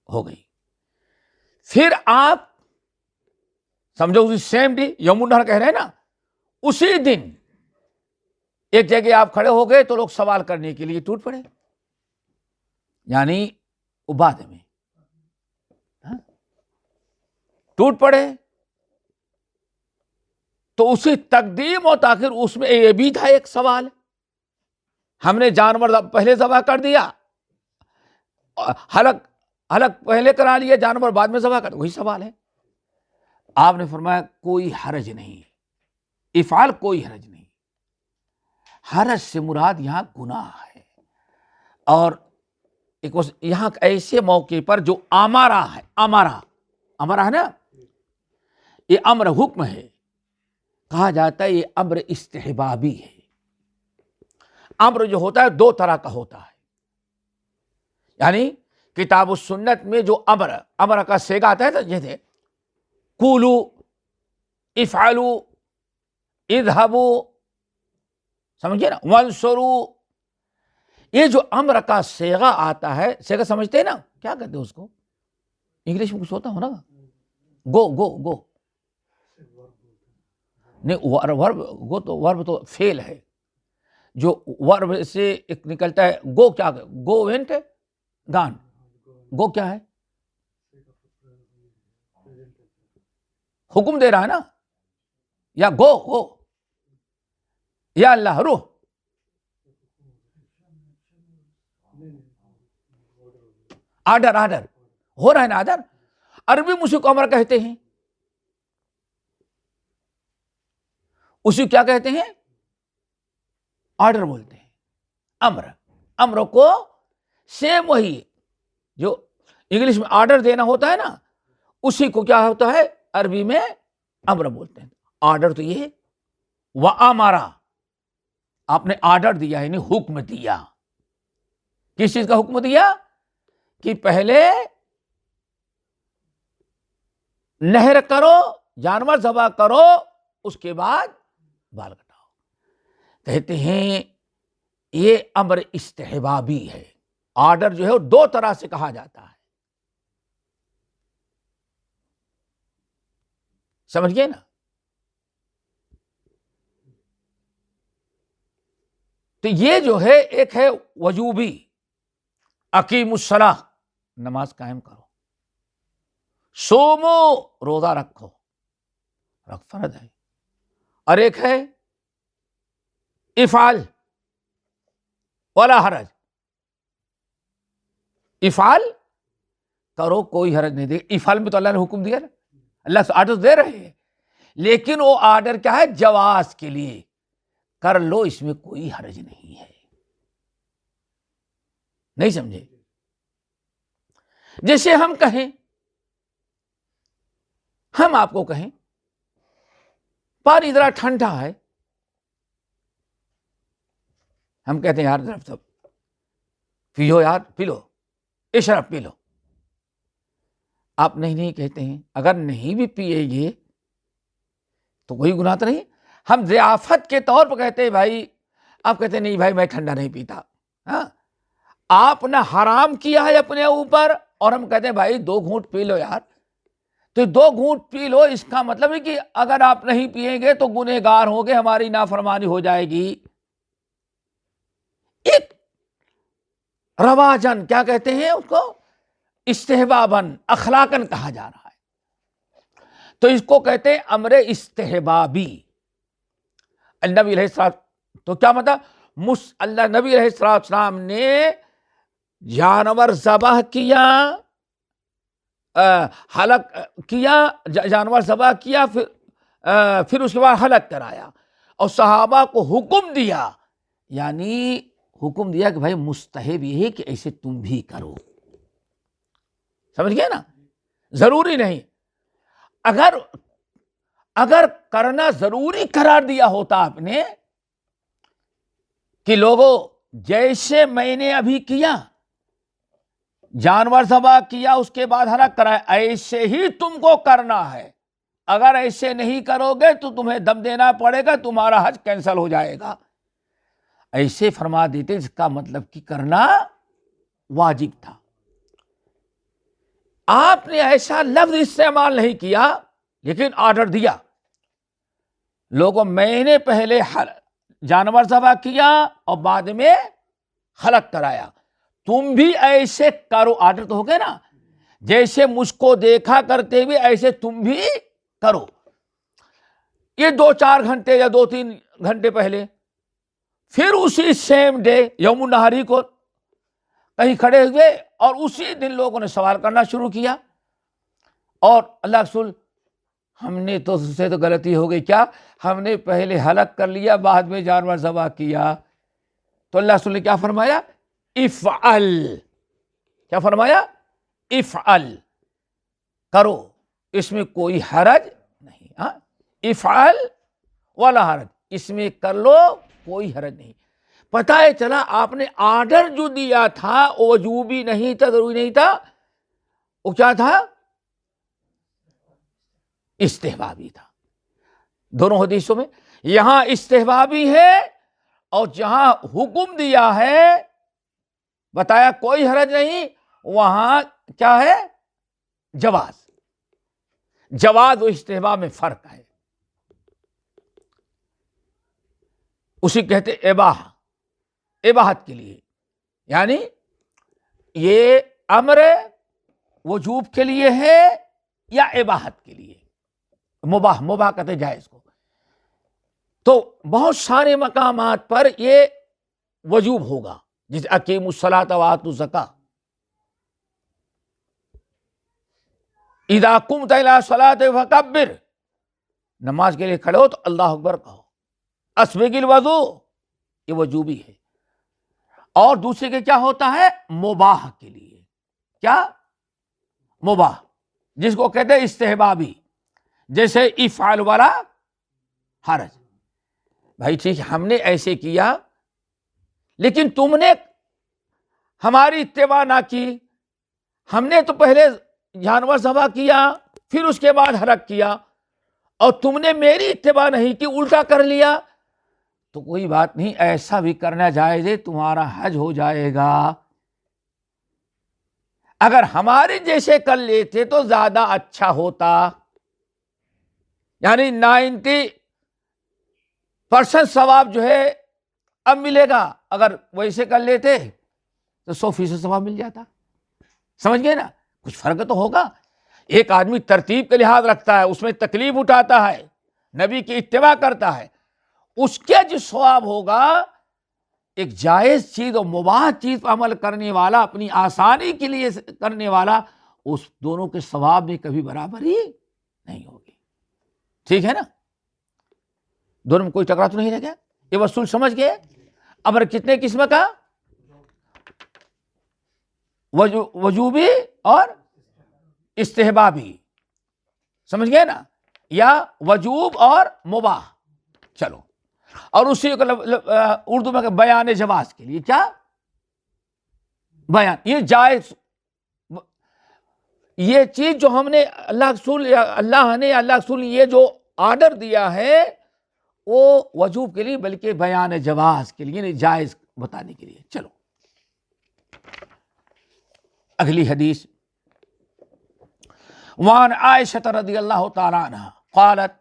ہو گئی. پھر آپ سمجھو اسی سیم ڈے یوم النحر کہہ رہے ہیں نا، اسی دن ایک جگہ آپ کھڑے ہو گئے تو لوگ سوال کرنے کے لیے ٹوٹ پڑے، یعنی بعد میں ٹوٹ پڑے. تو اسی تقدیم و تاخیر اس میں یہ بھی تھا ایک سوال. ہم نے جانور پہلے ذبح کر دیا، حلق پہلے کرا لیا، جانور بعد میں ذبح کر، وہی سوال ہے. آپ نے فرمایا کوئی حرج نہیں، افعال کوئی حرج نہیں. حرج سے مراد یہاں گناہ ہے. اور ایک یہاں ایسے موقع پر جو امارہ ہے، امارہ ہے نا، یہ امر حکم ہے، کہا جاتا ہے یہ امر استحبابی ہے. امر جو ہوتا ہے دو طرح کا ہوتا ہے، یعنی کتاب و سنت میں جو امر کا صیغہ آتا ہے جیسے قولوا افعلوا اذهبوا، سمجھے نا، وانصروا، یہ جو امر کا صیغہ آتا ہے، صیغہ سمجھتے ہیں نا، کیا کہتے ہیں اس کو؟ انگلش میں کچھ ہوتا ہو نا، گو نہیں، ورب تو ورب تو فعل ہے. جو ورب سے ایک نکلتا ہے گو، کیا گو وینٹ گان، گو کیا ہے؟ حکم دے رہا ہے نا، یا گو یا اللہ روح. آرڈر ہو رہا ہے نا، آرڈر. عربی میں اسی کو امر کہتے ہیں. اسی کیا کہتے ہیں؟ آرڈر بولتے ہیں. امر کو سیم وہی جو انگلش میں آرڈر دینا ہوتا ہے نا، اسی کو کیا ہوتا ہے عربی میں امر بولتے ہیں. آرڈر تو یہ ہے، وَأَمَرَ، آپ نے آرڈر دیا یعنی حکم دیا. کس چیز کا حکم دیا؟ کہ پہلے نہر کرو، جانور ذبح کرو، اس کے بعد بال کٹاؤ. کہتے ہیں یہ امر استحبابی ہے. آرڈر جو ہے وہ دو طرح سے کہا جاتا ہے، سمجھ گئے نا. تو یہ جو ہے ایک ہے وجوبی، اقیموا الصلاۃ، نماز قائم کرو، سومو، روزہ رکھو، فرض ہے. اور ایک ہے افعال ولا حرج، افعال کرو کوئی حرج نہیں. دے افعال میں تو اللہ نے حکم دیا نا، اللہ سے آرڈر دے رہے ہیں، لیکن وہ آرڈر کیا ہے؟ جواز کے لیے. کر لو، اس میں کوئی حرج نہیں ہے. نہیں سمجھے؟ جیسے ہم کہیں، ہم آپ کو کہیں پانی ذرا ٹھنڈا ہے، ہم کہتے ہیں یار ذرا سب پیو، یار پی لو، اشرب پی لو. آپ نہیں کہتے ہیں. اگر نہیں بھی پیے گے تو کوئی گناہ تو نہیں. ہم ضیافت کے طور پر کہتے ہیں بھائی، آپ کہتے ہیں نہیں بھائی میں ٹھنڈا نہیں پیتا. ہاں، آپ نے حرام کیا ہے اپنے اوپر، اور ہم کہتے ہیں بھائی 2 گھونٹ پی لو یار. تو 2 گھونٹ پی لو، اس کا مطلب ہے کہ اگر آپ نہیں پیئیں گے تو گنہگار ہوگے، ہماری نافرمانی ہو جائے گی. ایک رواجن، کیا کہتے ہیں اس کو، استحبابن، اخلاقن کہا جا رہا ہے. تو اس کو کہتے ہیں امر استحبابی. النبی علیہ السلام، تو کیا مطلب، اللہ نبی علیہ السلام نے جانور ذبح کیا، حلق کیا، جانور ذبح کیا، پھر اس کے بعد حلق کرایا، اور صحابہ کو حکم دیا، یعنی حکم دیا کہ بھائی مستحب یہ ہے کہ ایسے تم بھی کرو. سمجھ گئے نا؟ ضروری نہیں. اگر کرنا ضروری قرار دیا ہوتا آپ نے کہ لوگوں جیسے میں نے ابھی کیا، جانور ذبح کیا اس کے بعد حلق کرایا، ایسے ہی تم کو کرنا ہے. اگر ایسے نہیں کرو گے تو تمہیں دم دینا پڑے گا، تمہارا حج کینسل ہو جائے گا. ایسے فرما دیتے، جس کا مطلب کہ کرنا واجب تھا. آپ نے ایسا لفظ استعمال نہیں کیا، لیکن آرڈر دیا لوگوں، میں نے پہلے جانور ذبح کیا اور بعد میں حلق کرایا، تم بھی ایسے کرو. آرڈر تو ہو گیا نا، جیسے مجھ کو دیکھا کرتے ہوئے ایسے تم بھی کرو. یہ 2-4 گھنٹے یا 2-3 گھنٹے پہلے، پھر اسی سیم ڈے یوم النحری کو کہیں کھڑے ہوئے اور اسی دن لوگوں نے سوال کرنا شروع کیا، اور اللہ رسول ہم نے تو اس سے تو غلطی ہو گئی، کیا ہم نے پہلے حلق کر لیا بعد میں جانور ذبح کیا. تو اللہ رسول نے کیا فرمایا؟ افعل. کیا فرمایا؟ افعل، کرو، اس میں کوئی حرج نہیں. ہاں، افعل ولا حرج، اس میں کر لو، کوئی حرج نہیں. پتہ ہے چلا آپ نے آرڈر جو دیا تھا وہ وجوبی نہیں تھا، ضروری نہیں تھا، وہ کیا تھا؟ استحبابی تھا. دونوں حدیثوں میں یہاں استحبابی ہے، اور جہاں حکم دیا ہے، بتایا کوئی حرج نہیں، وہاں کیا ہے؟ جواز. جواز و استحباب میں فرق ہے. اسی کہتے اباحت کے لیے، یعنی یہ امر وجوب کے لیے ہے یا اباحت کے لیے، مباح کہتے جائز کو. تو بہت سارے مقامات پر یہ وجوب ہوگا، جیسے اقیموا الصلاۃ وآتوا الزکاۃ، اذا قمت الی الصلاۃ فکبر، نماز کے لیے کھڑے ہو تو اللہ اکبر کہو. اسبغ الوضوء، یہ وجوبی ہے. اور دوسرے کے کیا ہوتا ہے؟ مباح کے لیے. کیا؟ مباح، جس کو کہتے ہیں استحبابی، جیسے افعل والا حرج. بھائی ٹھیک، ہم نے ایسے کیا، لیکن تم نے ہماری اتباع نہ کی. ہم نے تو پہلے جانور ذبح کیا، پھر اس کے بعد حلق کیا، اور تم نے میری اتباع نہیں کی، الٹا کر لیا. تو کوئی بات نہیں، ایسا بھی کرنا جائز ہے، تمہارا حج ہو جائے گا. اگر ہمارے جیسے کر لیتے تو زیادہ اچھا ہوتا، یعنی 90% ثواب جو ہے اب ملے گا. اگر ویسے کر لیتے تو 100% ثواب مل جاتا. سمجھ گئے نا؟ کچھ فرق تو ہوگا. ایک آدمی ترتیب کا لحاظ رکھتا ہے، اس میں تکلیف اٹھاتا ہے، نبی کی اتباع کرتا ہے، اس کے جو ثواب ہوگا، ایک جائز چیز اور مباح چیز پر عمل کرنے والا، اپنی آسانی کے لیے کرنے والا، اس دونوں کے ثواب میں کبھی برابری نہیں ہوگی. ٹھیک ہے نا؟ دونوں میں کوئی ٹکرا تو نہیں رہ گیا. یہ وصول سمجھ گئے؟ امر کتنے قسم کا؟ وجوبی اور استحبابی، سمجھ گئے نا، یا وجوب اور مباح. چلو، اور اسی کو اردو میں بیان جواز کے لیے کیا؟ بیان، یہ جائز، یہ چیز جو ہم نے اللہ نے رسول نے یہ جو آرڈر دیا ہے وہ وجوب کے لیے بلکہ بیان جواز کے لیے، یعنی جائز بتانے کے لیے. چلو اگلی حدیث. وعن عائشہ رضی اللہ تعالی عنہا قالت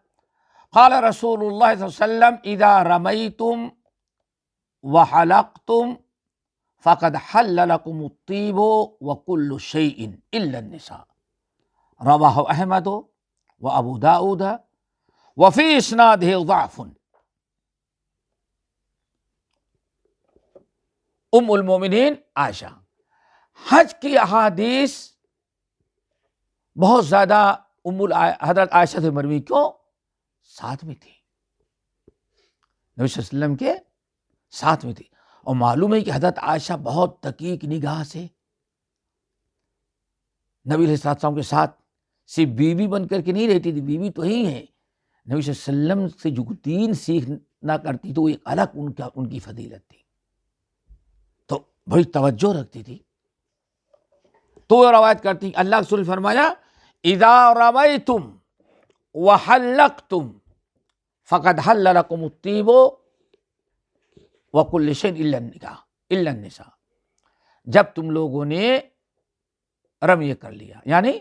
قال رسول اللہ صلی اللہ علیہ وسلم اذا رمیتم وحلقتم فقد حل لكم الطيب وكل شيء الا النساء. رواه احمد وابو داود وفي اسناده ضعف. ام المومنین عائشہ، حج کی احادیث بہت زیادہ حضرت عائشہ سے مروی، کیوں؟ ساتھ میں تھی، نبی صلی اللہ علیہ وسلم کے ساتھ میں تھی. اور معلوم ہے کہ حضرت عائشہ بہت دقیق نگاہ سے نبی علیہ السلام کے ساتھ صرف بیوی بن کر کے نہیں رہتی تھی، بیوی تو ہی ہے، نبی صلی اللہ علیہ وسلم سے جو دین سیکھنا کرتی تو ایک الگ ان کی فضیلت تھی، تو بڑی توجہ رکھتی تھی. تو وہ روایت کرتی، اللہ کے رسول نے فرمایا اذا رمیتم وحلقتم فقد حل لكم الطيب وكل شيء الا النساء. جب تم لوگوں نے رمی کر لیا یعنی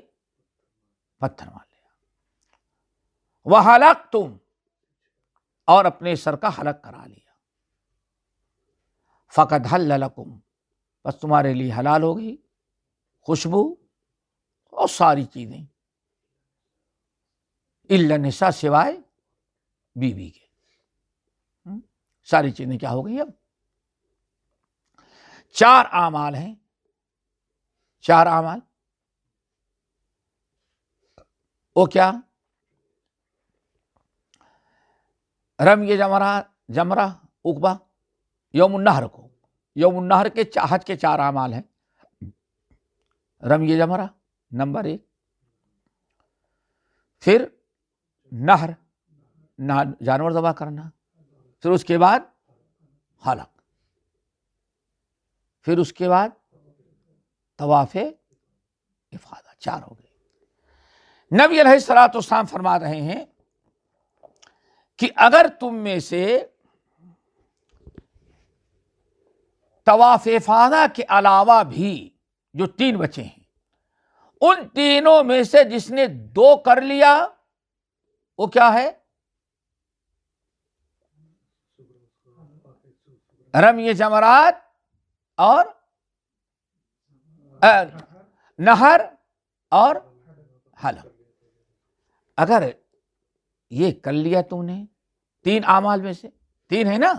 پتھر مار لیا، وحلقتم اور اپنے سر کا حلق کرا لیا، فقد حل لكم بس تمہارے لیے حلال ہو گئی خوشبو اور ساری چیزیں، الا النساء سوائے بیوی کے. ساری چیزیں کیا ہو گئی؟ اب 4 اعمال ہیں، 4 اعمال. وہ کیا؟ رمی جمرہ عقبہ یوم النحر کو، یوم النحر کے حج کے 4 اعمال ہیں. رمی جمرہ نمبر 1، پھر نہر جانور ذبح کرنا، پھر اس کے بعد حلق، پھر اس کے بعد طواف افاضہ. 4 ہو گئے. نبی علیہ الصلوۃ والسلام فرما رہے ہیں کہ اگر تم میں سے طواف افاضہ کے علاوہ بھی جو 3 بچے ہیں، ان تینوں میں سے جس نے 2 کر لیا وہ کیا ہے؟ رمی جمرات اور نہر اور حلق. اگر یہ کر لیا تم نے 3 اعمال میں سے، 3 ہے نا،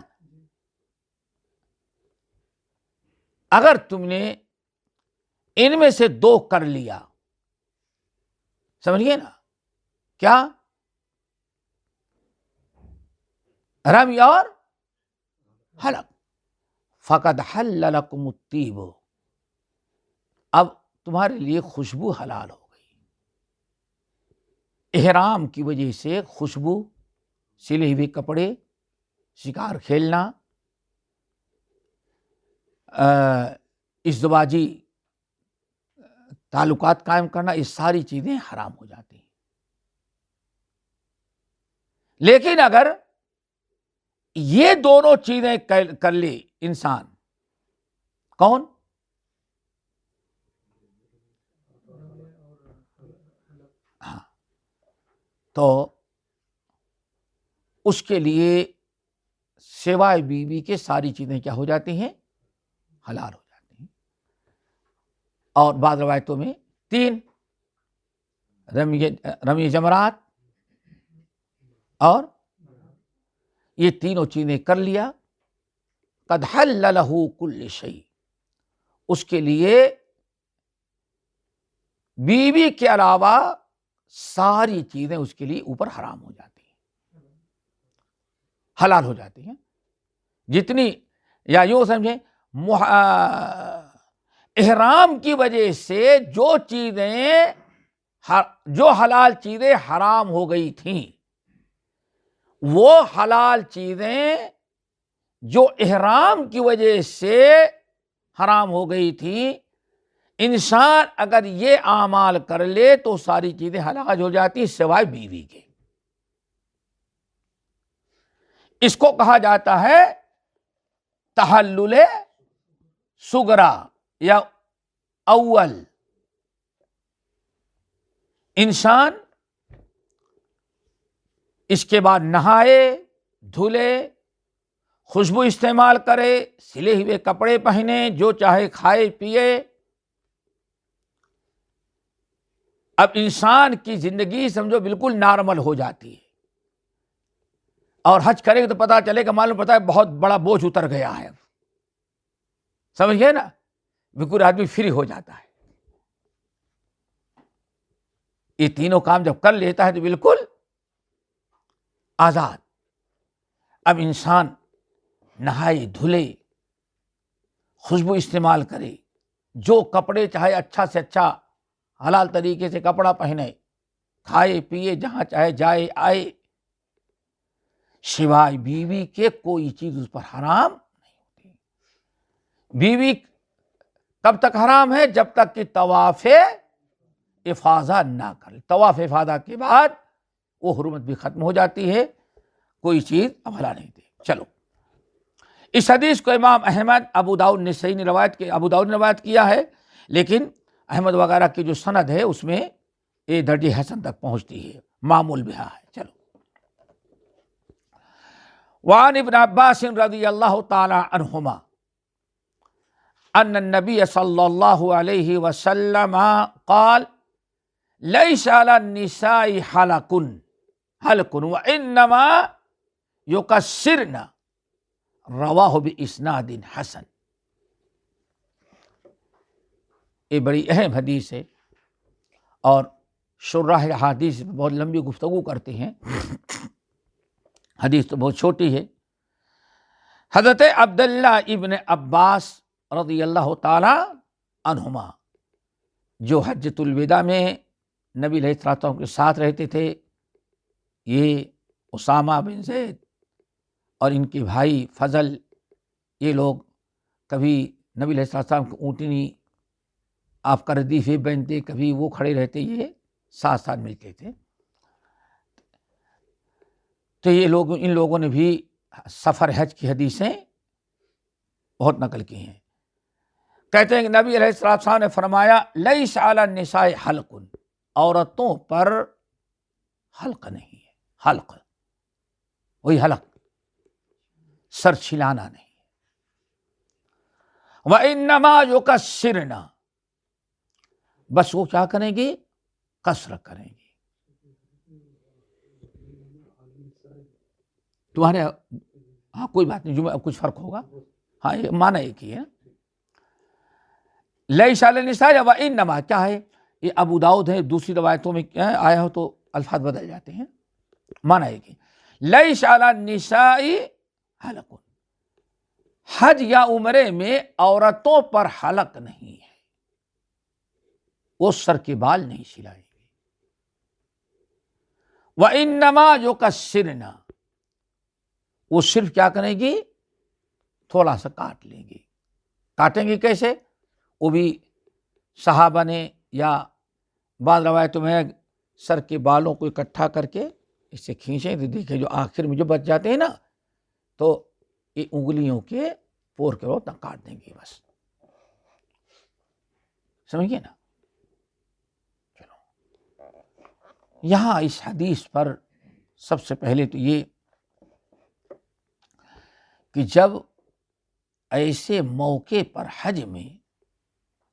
اگر تم نے ان میں سے 2 کر لیا، سمجھ گئے نا، کیا؟ رمی اور حلق. فقد حل لكم الطيب، اب تمہارے لیے خوشبو حلال ہو گئی. احرام کی وجہ سے خوشبو، سلے ہوئے کپڑے، شکار کھیلنا، ازدواجی تعلقات قائم کرنا، یہ ساری چیزیں حرام ہو جاتی ہیں. لیکن اگر یہ دونوں چیزیں کر لے انسان، کون؟ ہاں، تو اس کے لیے سوائے بیوی کے ساری چیزیں کیا ہو جاتی ہیں؟ حلال ہو جاتی ہیں. اور بعض روایتوں میں 3، رمی جمرات اور یہ تینوں چیزیں کر لیا، قد حل له كل شيء، اس کے لیے بیوی کے علاوہ ساری چیزیں اس کے لیے اوپر حرام ہو جاتی ہیں، حلال ہو جاتی ہیں. جتنی، یا یوں سمجھیں احرام کی وجہ سے جو حلال چیزیں حرام ہو گئی تھیں، وہ حلال چیزیں جو احرام کی وجہ سے حرام ہو گئی تھیں، انسان اگر یہ اعمال کر لے تو ساری چیزیں حلال ہو جاتی سوائے بیوی کے۔ اس کو کہا جاتا ہے تحلل صغریٰ یا اول۔ انسان اس کے بعد نہائے دھلے، خوشبو استعمال کرے، سلے ہوئے کپڑے پہنے، جو چاہے کھائے پیے۔ اب انسان کی زندگی سمجھو بالکل نارمل ہو جاتی ہے، اور حج کرے گا تو پتا چلے گا، معلوم پڑتا ہے بہت بڑا بوجھ اتر گیا ہے، سمجھ گئے نا، بالکل آدمی فری ہو جاتا ہے۔ یہ تینوں کام جب کر لیتا ہے تو بالکل آزاد۔ اب انسان نہائے دھلے، خوشبو استعمال کرے، جو کپڑے چاہے اچھا سے اچھا حلال طریقے سے کپڑا پہنے، کھائے پیے، جہاں چاہے جائے آئے، سوائے بیوی کے کوئی چیز اس پر حرام نہیں ہوتی۔ بیوی کب تک حرام ہے؟ جب تک کہ طواف افاضہ نہ کرے۔ طواف افاضہ کے بعد وہ حرمت بھی ختم ہو جاتی ہے، کوئی چیز اب حلال نہیں تھی۔ چلو، اس حدیث کو امام احمد، ابو داؤد نسائی نے روایت کیا ہے، لیکن احمد وغیرہ کی جو سند ہے اس میں یہ درجہ حسن تک پہنچتی ہے، معمول بہا ہے۔ چلو، وعن ابن عباس رضی اللہ تعالی عنہما ان النبی صلی اللہ علیہ وسلم قال لیس علی النساء حلق وانما یکسرن، رواہ باسناد حسن۔ یہ بڑی اہم حدیث ہے، اور شراح حدیث بہت لمبی گفتگو کرتے ہیں، حدیث تو بہت چھوٹی ہے۔ حضرت عبداللہ ابن عباس رضی اللہ تعالی عنہما، جو حجۃ الوداع میں نبی علیہ السلام کے ساتھ رہتے تھے، یہ اسامہ بن زید اور ان کے بھائی فضل، یہ لوگ کبھی نبی علیہ السلام کی اونٹنی آپ کا ردیف پہنتے، کبھی وہ کھڑے رہتے، یہ ساتھ ساتھ ملتے تھے۔ تو ان لوگوں نے بھی سفر حج کی حدیثیں بہت نقل کی ہیں۔ کہتے ہیں کہ نبی علیہ السلام نے فرمایا لیس علی النساء حلق، عورتوں پر حلق نہیں ہے، حلق وہی حلق، سر چھلانا نہیں۔ وانما یکسرن، بس وہ کیا کریں گی؟ قصر کریں گی۔ تمہارے ہاں کوئی بات نہیں، جو کچھ فرق ہوگا، ہاں یہ معنی ایک ہی ہے۔ لیس علی النساء وانما کیا ہے؟ یہ ابو داؤد ہے، دوسری روایتوں میں آیا ہو تو الفاظ بدل جاتے ہیں، معنی ایک ہی۔ لیس علی النساء حلق، حج یا عمرے میں عورتوں پر حلق نہیں ہے، وہ سر کے بال نہیں چھلائیں گے۔ وانما یکسرن، وہ صرف کیا کریں گی؟ تھوڑا سا کاٹ لیں گی۔ کاٹیں گی کیسے؟ وہ بھی صحابہ نے یا بعض روایتوں میں سر کے بالوں کو اکٹھا کر کے اس سے کھینچیں تو دیکھیں جو آخر میں جو بچ جاتے ہیں نا، تو یہ انگلیوں کے پور کے روت کاٹ دیں گے، بس، سمجھ گئے نا۔ چلو، یہاں اس حدیث پر سب سے پہلے تو یہ کہ جب ایسے موقع پر حج میں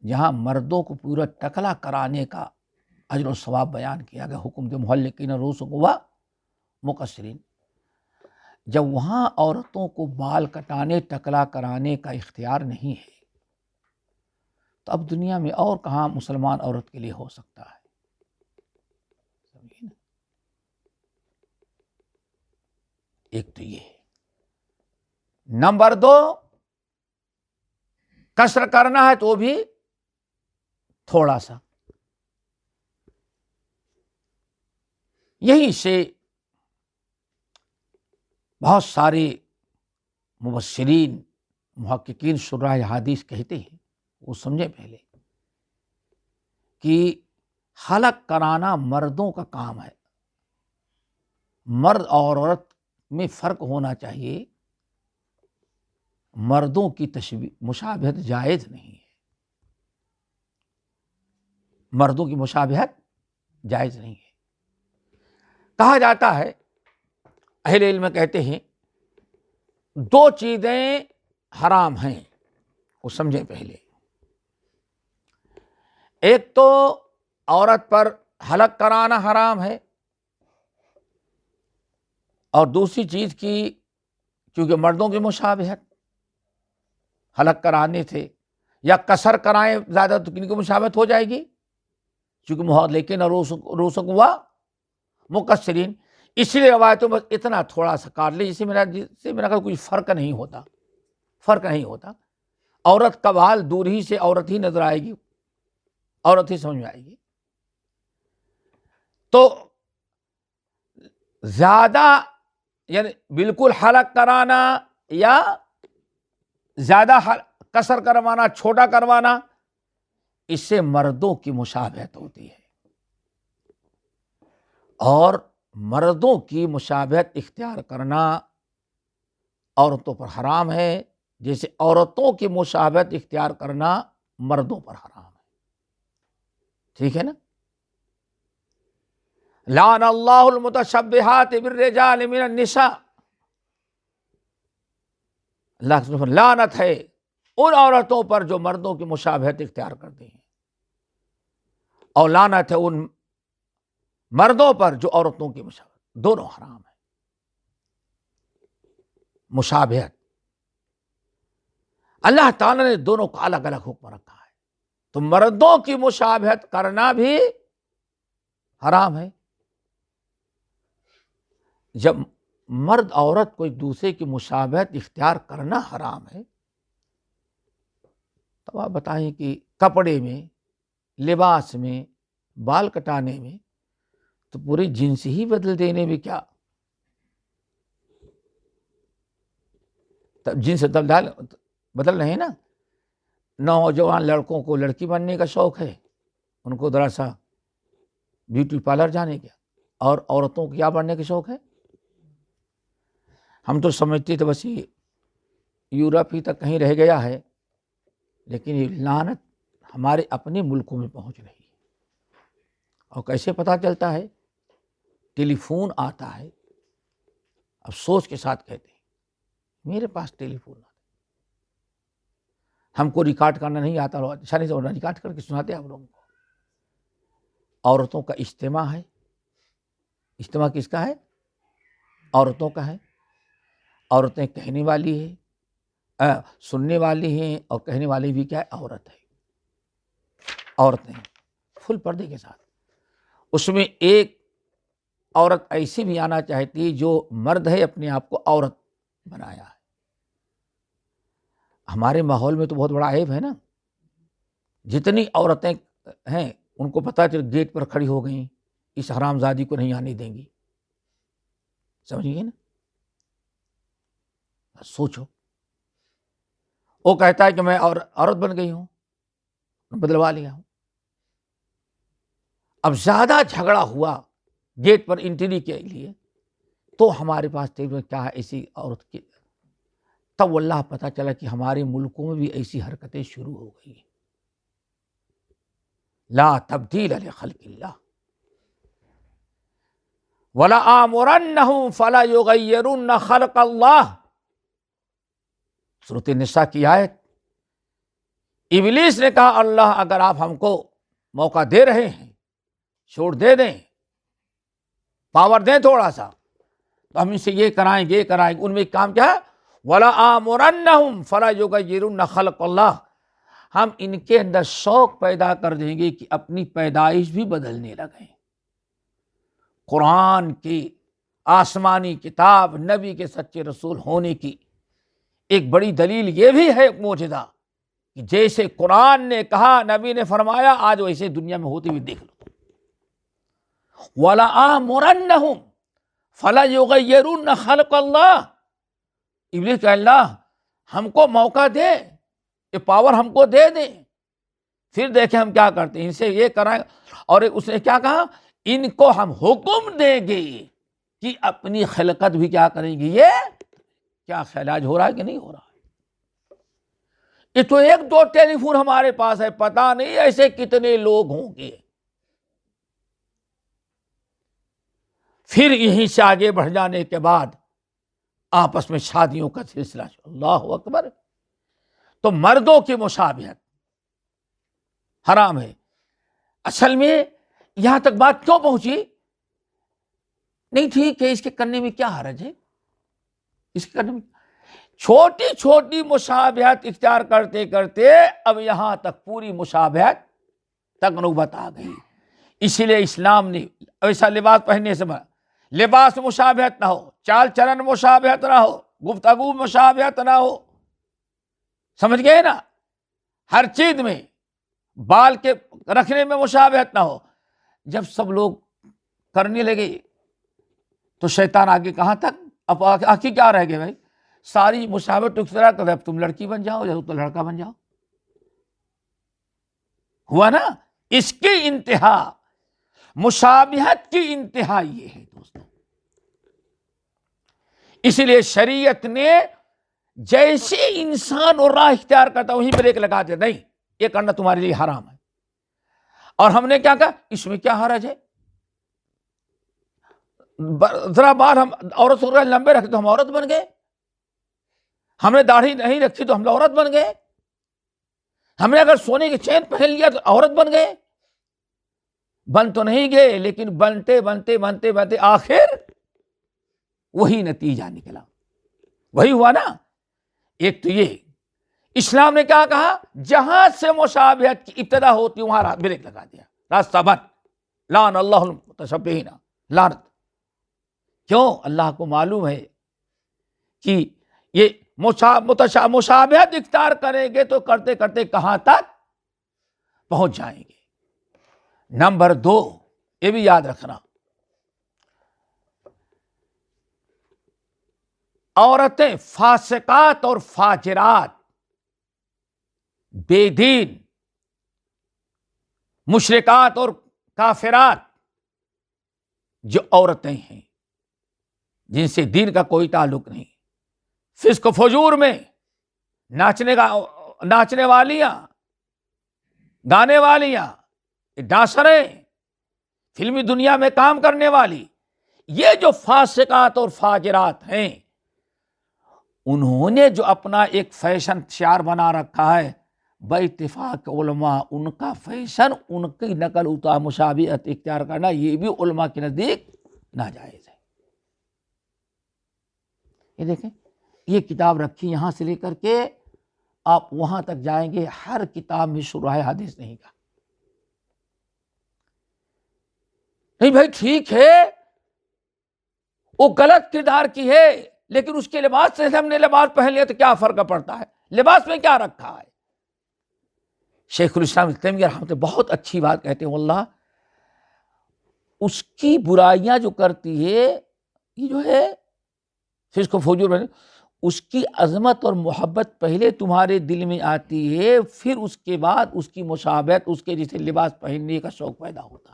جہاں مردوں کو پورا ٹکلا کرانے کا اجر و ثواب بیان کیا گیا، حکم دے محلقین رؤوسکم ومقصرین، جب وہاں عورتوں کو بال کٹانے ٹکلا کرانے کا اختیار نہیں ہے تو اب دنیا میں اور کہاں مسلمان عورت کے لیے ہو سکتا ہے؟ ایک تو یہ ہے۔ نمبر 2 قصر کرنا ہے تو بھی تھوڑا سا. یہی سے بہت سارے مبصرین محققین شراح حدیث کہتے ہیں، وہ سمجھے پہلے کہ حلق کرانا مردوں کا کام ہے. مرد اور عورت میں فرق ہونا چاہیے. مردوں کی مشابہت جائز نہیں ہے. مردوں کی مشابہت جائز نہیں ہے. کہا جاتا ہے، اہل علم کہتے ہیں 2 چیزیں حرام ہیں، وہ سمجھیں پہلے. ایک تو عورت پر حلق کرانا حرام ہے، اور دوسری چیز کی کیونکہ مردوں کی مشابہت حلق کرانے تھے یا قصر کرائیں زیادہ تو کن کی مشابہت ہو جائے گی، چونکہ لیکن روسک ہوا مقصرین. اس لیے روایتوں میں اتنا تھوڑا سا کاٹ لے جس سے میرا کوئی فرق نہیں ہوتا. عورت کا بال دور ہی سے عورت ہی نظر آئے گی، عورت ہی سمجھ میں آئے گی. تو زیادہ یعنی بالکل حلق کرانا یا زیادہ قصر کروانا، چھوٹا کروانا، اس سے مردوں کی مشابہت ہوتی ہے. اور مردوں کی مشابہت اختیار کرنا عورتوں پر حرام ہے، جیسے عورتوں کی مشابہت اختیار کرنا مردوں پر حرام ہے. ٹھیک ہے نا؟ لعن اللہ المتشبہات بالرجال من النساء. اللہ کی لعنت ہے ان عورتوں پر جو مردوں کی مشابہت اختیار کرتے ہیں، اور لعنت ہے ان مردوں پر جو عورتوں کی مشابہت. دونوں حرام ہے. مشابہت اللہ تعالیٰ نے دونوں کو الگ الگ حکم رکھا ہے. تو مردوں کی مشابہت کرنا بھی حرام ہے. جب مرد عورت کو ایک دوسرے کی مشابہت اختیار کرنا حرام ہے، تو آپ بتائیں کہ کپڑے میں، لباس میں، بال کٹانے میں، تو پوری جنس ہی بدل دینے میں کیا جنس بدل رہے ہیں نا. نوجوان لڑکوں کو لڑکی بننے کا شوق ہے، ان کو ذرا سا بیوٹی پارلر جانے کا، اور عورتوں کو کیا بننے کا شوق ہے. ہم تو سمجھتے تھے بس یہ یورپ ہی تک کہیں رہ گیا ہے، لیکن یہ لعنت ہمارے اپنے ملکوں میں پہنچ رہی ہے. اور کیسے پتہ چلتا ہے؟ ٹیلی فون آتا ہے. افسوس کے ساتھ کہتے ہیں میرے پاس ٹیلی فون آتا ہے، ہم کو ریکارڈ کرنا نہیں آتا، اچھا نہیں تو ریکارڈ کر کے سناتے ہیں ہم لوگوں کو. عورتوں کا اجتماع ہے. اجتماع کس کا ہے؟ عورتوں کا ہے. عورتیں کہنے والی ہے، سننے والی ہیں، اور کہنے والی بھی کیا ہے؟ عورت ہے. عورتیں فل پردے کے ساتھ. اس میں ایک عورت ایسی بھی آنا چاہتی جو مرد ہے، اپنے آپ کو عورت بنایا ہے. ہمارے ماحول میں تو بہت بڑا عیب ہے نا. جتنی عورتیں ہیں ان کو پتہ چل گیٹ پر کھڑی ہو گئیں، اس حرام زادی کو نہیں آنے دیں گی. سمجھیے نا؟ سوچو. وہ کہتا ہے کہ میں عورت بن گئی ہوں، بدلوا لیا ہوں. اب زیادہ جھگڑا ہوا گیٹ پر انٹری کے لیے، تو ہمارے پاس کیا ہے ایسی عورت کی. تب واللہ پتہ چلا کہ ہمارے ملکوں میں بھی ایسی حرکتیں شروع ہو گئی ہیں. لا تبدیل لخلق اللہ وَلَآمُرَنَّهُمْ فَلَا يُغَيِّرُنَّ خَلْقَ اللَّهِ. سورۃ النساء کی آیت. ابلیس نے کہا اللہ اگر آپ ہم کو موقع دے رہے ہیں، چھوڑ دے دیں، پاور دیں تھوڑا سا، تو ہم ان سے یہ کرائیں گے. ان میں ایک کام کیا ہے؟ وَلَآمُرَنَّهُمْ فَلَا يُغَيِّرُنَّ خَلْقَ اللَّهِ. ہم ان کے اندر شوق پیدا کر دیں گے کہ اپنی پیدائش بھی بدلنے لگیں. قرآن کی آسمانی کتاب، نبی کے سچے رسول ہونے کی ایک بڑی دلیل یہ بھی ہے معجزہ کہ جیسے قرآن نے کہا، نبی نے فرمایا، آج ویسے دنیا میں ہوتی ہوئی دیکھ لو. وَلَآمُرَنَّهُمْ فَلَيُغَيِّرُنَّ خَلْقَ اللَّهِ. ابلیس کہ اللہ ہم کو موقع دے، یہ پاور ہم کو دے دے، پھر دیکھیں ہم کیا کرتے ہیں، ان سے یہ کرائیں. اور اس نے کیا کہا، ان کو ہم حکم دیں گے کہ اپنی خلقت بھی کیا کریں گی. یہ کیا خلاج ہو رہا ہے کہ نہیں ہو رہا ہے؟ یہ تو ایک دو ٹیلی فون ہمارے پاس ہے، پتہ نہیں ایسے کتنے لوگ ہوں گے. پھر یہیں سے آگے بڑھ جانے کے بعد آپس میں شادیوں کا سلسلہ. اللہ اکبر. تو مردوں کی مشابہت حرام ہے. اصل میں یہاں تک بات کیوں پہنچی؟ نہیں ٹھیک ہے، اس کے کرنے میں کیا حرج ہے؟ اس کے کرنے میں چھوٹی چھوٹی مشابہت اختیار کرتے کرتے اب یہاں تک پوری مشابہت تک نوبت آ گئی. اسی لیے اسلام نے ایسا لباس پہننے سے لباس مشابہت نہ ہو، چال چلن مشابہت نہ ہو، گفتگو مشابہت نہ ہو. سمجھ گئے نا؟ ہر چیز میں، بال کے رکھنے میں مشابہت نہ ہو. جب سب لوگ کرنے لگے تو شیطان آگے کہاں تک، اب آخر کیا رہ گئے بھائی؟ ساری مشابہت اختیار کر، اب تم لڑکی بن جاؤ یا تو لڑکا بن جاؤ. ہوا نا؟ اس کی انتہا، مشابہت کی انتہا یہ ہے دوستوں. اس لیے شریعت نے جیسے انسان اور راہ اختیار کرتا وہیں بریک لگا دے، نہیں یہ کرنا تمہارے لیے حرام ہے. اور ہم نے کیا کہا، اس میں کیا حرج ہے؟ ذرا بال ہم عورت ہو رہے لمبے رکھتے تو ہم عورت بن گئے، ہم نے داڑھی نہیں رکھی تو ہم عورت بن گئے، ہم نے اگر سونے کی چین پہن لیا تو عورت بن گئے. بن تو نہیں گئے، لیکن بنتے بنتے بنتے بنتے آخر وہی نتیجہ نکلا، وہی ہوا نا. ایک تو یہ اسلام نے کیا کہا، جہاں سے مشابہت کی ابتدا ہوتی وہاں بریک لگا دیا، راستہ بند. لعن اللہ المتشبہین، لعنت. کیوں؟ اللہ کو معلوم ہے کہ یہ مشابہت اختیار کریں گے تو کرتے کرتے کہاں تک پہنچ جائیں گے. نمبر 2 یہ بھی یاد رکھنا، عورتیں فاسقات اور فاجرات، بے دین، مشرکات اور کافرات جو عورتیں ہیں جن سے دین کا کوئی تعلق نہیں، فسق و فجور میں ناچنے والیاں، گانے والیاں، ڈانسریں، فلمی دنیا میں کام کرنے والی، یہ جو فاسقات اور فاجرات ہیں، انہوں نے جو اپنا ایک فیشن شعار بنا رکھا ہے، بے اتفاق علماء ان کا فیشن، ان کی نقل اتار مشابہت اختیار کرنا، یہ بھی علماء کے نزدیک ناجائز ہے. یہ دیکھیں، یہ کتاب رکھی یہاں سے لے کر کے آپ وہاں تک جائیں گے، ہر کتاب میں شرح حدیث نہیں کا. نہیں بھائی ٹھیک ہے، وہ غلط کردار کی ہے، لیکن اس کے لباس سے ہم نے لباس پہن لیا تو کیا فرق پڑتا ہے؟ لباس میں کیا رکھا ہے؟ شیخ الاسلام ابن تیمیہ رحمۃ اللہ بہت اچھی بات کہتے ہیں، واللہ اس کی برائیاں جو کرتی ہے، یہ جو ہے فسق و فجور میں، اس کی عظمت اور محبت پہلے تمہارے دل میں آتی ہے، پھر اس کے بعد اس کی مشابہت، اس کے جیسے لباس پہننے کا شوق پیدا ہوتا.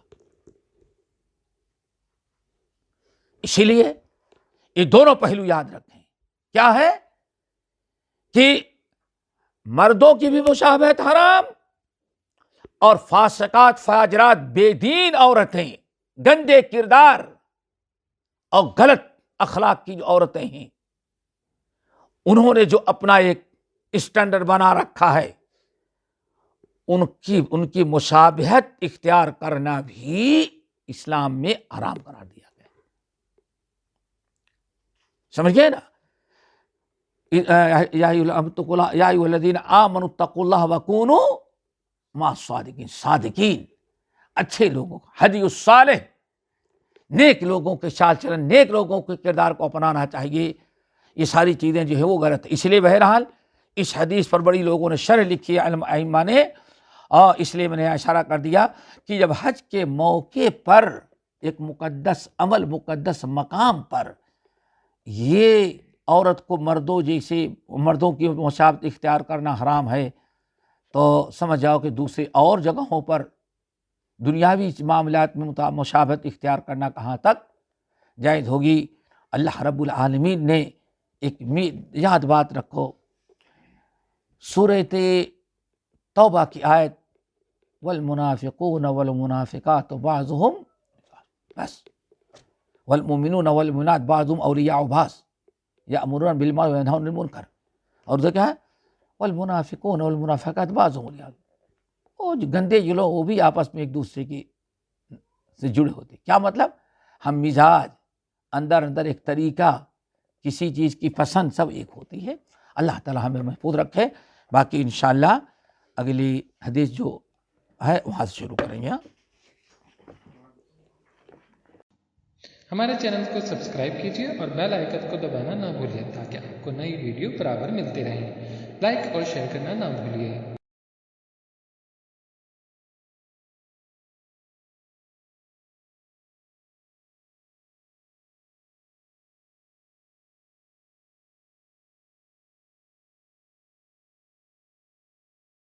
اسی لیے یہ دونوں پہلو یاد رکھیں. کیا ہے کہ مردوں کی بھی مشابہت حرام، اور فاسقات فاجرات بے دین عورتیں، گندے کردار اور غلط اخلاق کی جو عورتیں ہیں، انہوں نے جو اپنا ایک اسٹینڈرڈ بنا رکھا ہے، ان کی مشابہت اختیار کرنا بھی اسلام میں حرام قرار دیا گیا. سمجھ گئے نا؟ یا ایھا الذین آمنوا اتقوا اللہ وکونوا مع الصادقین، صادقین، اچھے لوگوں کا ہدی الصالح، نیک لوگوں کے چال چلن، نیک لوگوں کے کردار کو اپنانا چاہیے. یہ ساری چیزیں جو ہے وہ غلط ہے. اس لیے بہرحال اس حدیث پر بڑی لوگوں نے شرح لکھی ہے ائمہ نے، اور اس لیے میں نے اشارہ کر دیا کہ جب حج کے موقع پر ایک مقدس عمل، مقدس مقام پر یہ عورت کو مردوں کی مشابہت اختیار کرنا حرام ہے، تو سمجھ جاؤ کہ دوسری اور جگہوں پر دنیاوی معاملات میں مشابہت اختیار کرنا کہاں تک جائز ہوگی. اللہ رب العالمین نے ایک یاد بات رکھو، سورہ توبہ کی آیت والمنافقون والمنافقات بعضهم بس والمؤمنون والمؤمنات بعضهم اولیاء بعض یأمرون بالمعروف وینہون عن المنکر، اور ادھر کیا ہے والمنافقون والمنافقات بعضهم اولیاء، وہ جو گندے جو لوگ وہ بھی آپس میں ایک دوسرے کی سے جڑے ہوتے. کیا مطلب؟ ہم مزاج، اندر ایک طریقہ، کسی چیز کی پسند سب ایک ہوتی ہے. اللہ تعالی ہمیں محفوظ رکھے. باقی انشاءاللہ اگلی حدیث جو ہے وہاں سے شروع کریں گے. ہمارے چینل کو سبسکرائب کیجیے اور بیل آئیکن کو دبانا نہ بھولیے تاکہ آپ کو نئی ویڈیو برابر ملتی رہیں. لائک اور شیئر کرنا نہ بھولیے.